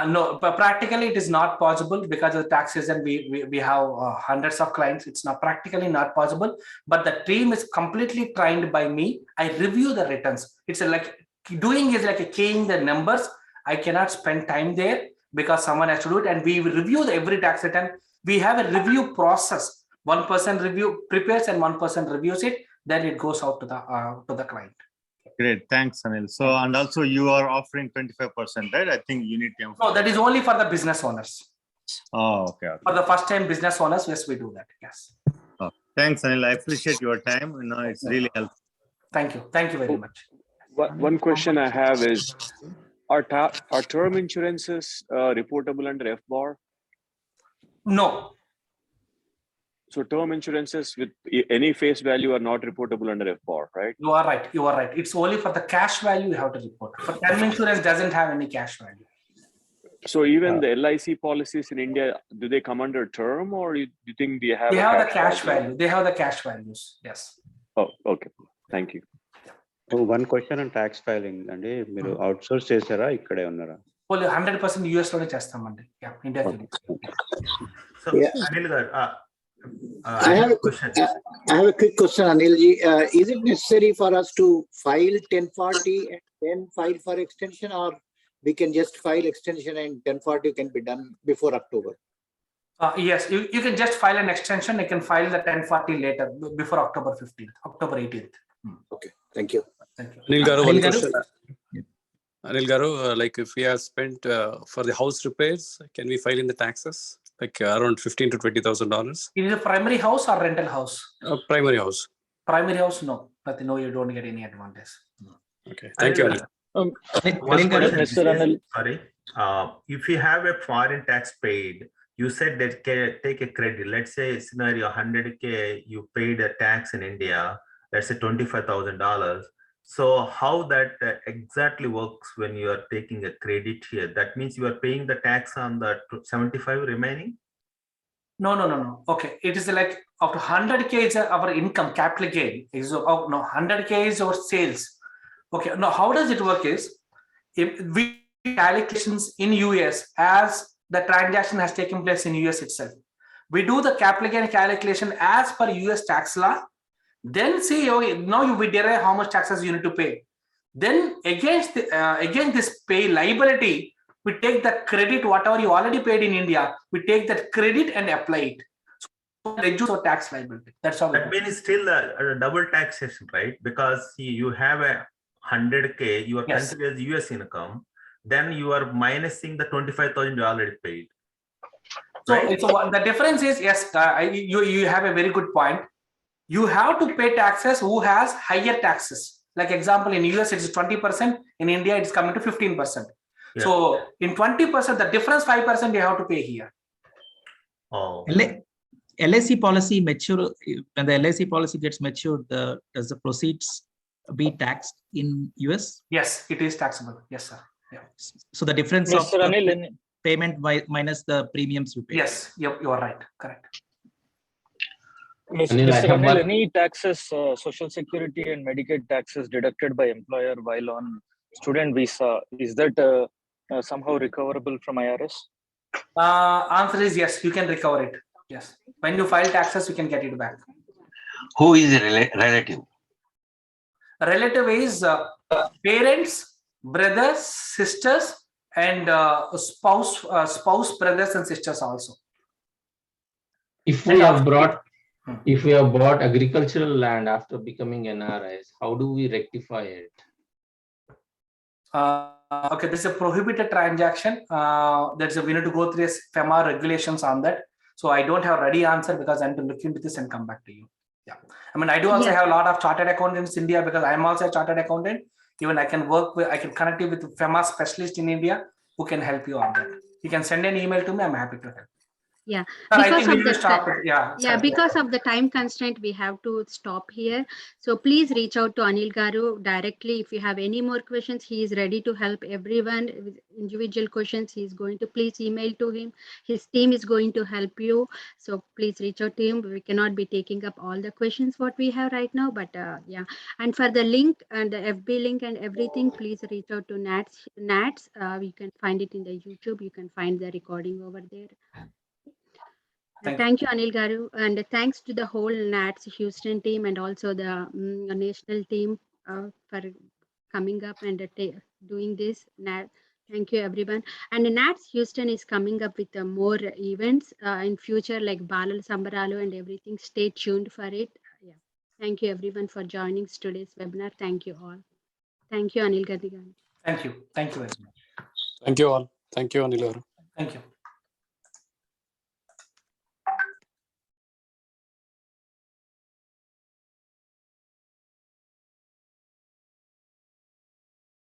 no, but practically it is not possible because of the tax season. We have hundreds of clients. It's not practically not possible. But the team is completely trained by me. I review the returns. It's like doing is like keying the numbers. I cannot spend time there because someone has to do it, and we will review every tax return. We have a review process. One person prepares and one person reviews it. Then it goes out to the client. great, thanks, Anil. So and also you are offering 25%, right? I think you need to. No, that is only for the business owners. Oh, okay. For the first time business owners, yes, we do that. Yes. Oh, thanks, Anil. I appreciate your time. It's really helpful. Thank you. Thank you very much. One question I have is, are term insurances reportable under FBAR? No. So term insurances with any face value are not reportable under FBAR, right? You are right. It's only for the cash value you have to report. For term insurance doesn't have any cash value. So even the LIC policies in India, do they come under term, or you think they have? They have the cash value. They have the cash values. Yes. Oh, okay. Thank you. One question on tax filing. And మీరు outsource చేశారా ఇక్కడే ఉన్నారా? Only 100% US లోనే చేస్తామండి. Yeah, India. So Anil Garg, I have a quick question, Anilji. Is it necessary for us to file 1040 and then file for extension, or we can just file extension and 1040 can be done before October? Yes, you can just file an extension. You can file the 1040 later, before October 15th, October 18th. Okay, thank you. Thank you. Anil Garu, one question. Anil Garu, like if we have spent for the house repairs, can we file in the taxes? Like around $15,000 to $20,000. It is a primary house or rental house? Primary house. Primary house, no. But no, you don't get any advantage. Okay, thank you. One question, sorry. If you have a foreign tax paid, you said that take a credit. Let's say scenario 100K, you paid a tax in India. Let's say $25,000. So how that exactly works when you are taking a credit here? That means you are paying the tax on the 75 remaining? No. Okay, it is like after 100K is our income, capital gain. 100K is our sales. Okay, now how does it work is, if we calculations in US as the transaction has taken place in US itself. We do the capital gain calculation as per US tax law. Then see, okay, now we derive how much taxes you need to pay. Then against this pay liability, we take the credit, whatever you already paid in India, we take that credit and apply it. So reduce our tax liability. That's how. That means still a double taxation, right? Because you have a 100K, you are considered as US income, then you are minusing the 25,000 you already paid. Right? So the difference is, yes, you have a very good point. You have to pay taxes who has higher taxes. Like example, in US it's 20%, in India it's coming to 15%. Yeah. So in 20%, the difference 5% you have to pay here. Oh. LIC policy mature, when the LIC policy gets matured, does the proceeds be taxed in US? Yes, it is taxable. Yes, sir. Yeah. So the difference of payment minus the premiums you pay. Yes, you are right. Correct. Mr. Anil, any taxes, Social Security and Medicaid taxes deducted by employer while on student visa, is that somehow recoverable from IRS? Answer is yes, you can recover it. Yes. When you file taxes, you can get it back. Who is a relative? Relative is parents, brothers, sisters, and spouse, brothers and sisters also. If we have bought agricultural land after becoming NRIs, how do we rectify it? Okay, this is a prohibited transaction. We need to go through FEMA regulations on that. So I don't have a ready answer because I need to look into this and come back to you. Yeah, I mean, I do also have a lot of chartered accountants in India because I'm also a chartered accountant. Even I can connect you with FEMA specialist in India who can help you on that. You can send an email to me. I'm happy to help. Yeah, Because because of the time constraint, we have to stop here. So please reach out to Anil Garu directly if you have any more questions. He is ready to help everyone with individual questions. He is going to please email to him. His team is going to help you. So please reach out to him. We cannot be taking up all the questions what we have right now, but yeah. And for the link and the FB link and everything, please reach out to Nats. We can find it in the YouTube. You can find the recording over there. Thank you, Anil Garu, and thanks to the whole NATS Houston team and also the national team for coming up and doing this. Thank you, everyone. And NATS Houston is coming up with more events in future, like Balal Sambaralu and everything. Stay tuned for it. Yeah. Thank you, everyone, for joining today's webinar. Thank you all. Thank you, Anil Grandhi. Thank you. Thank you very much. Thank you all. Thank you, Anil Garu. Thank you.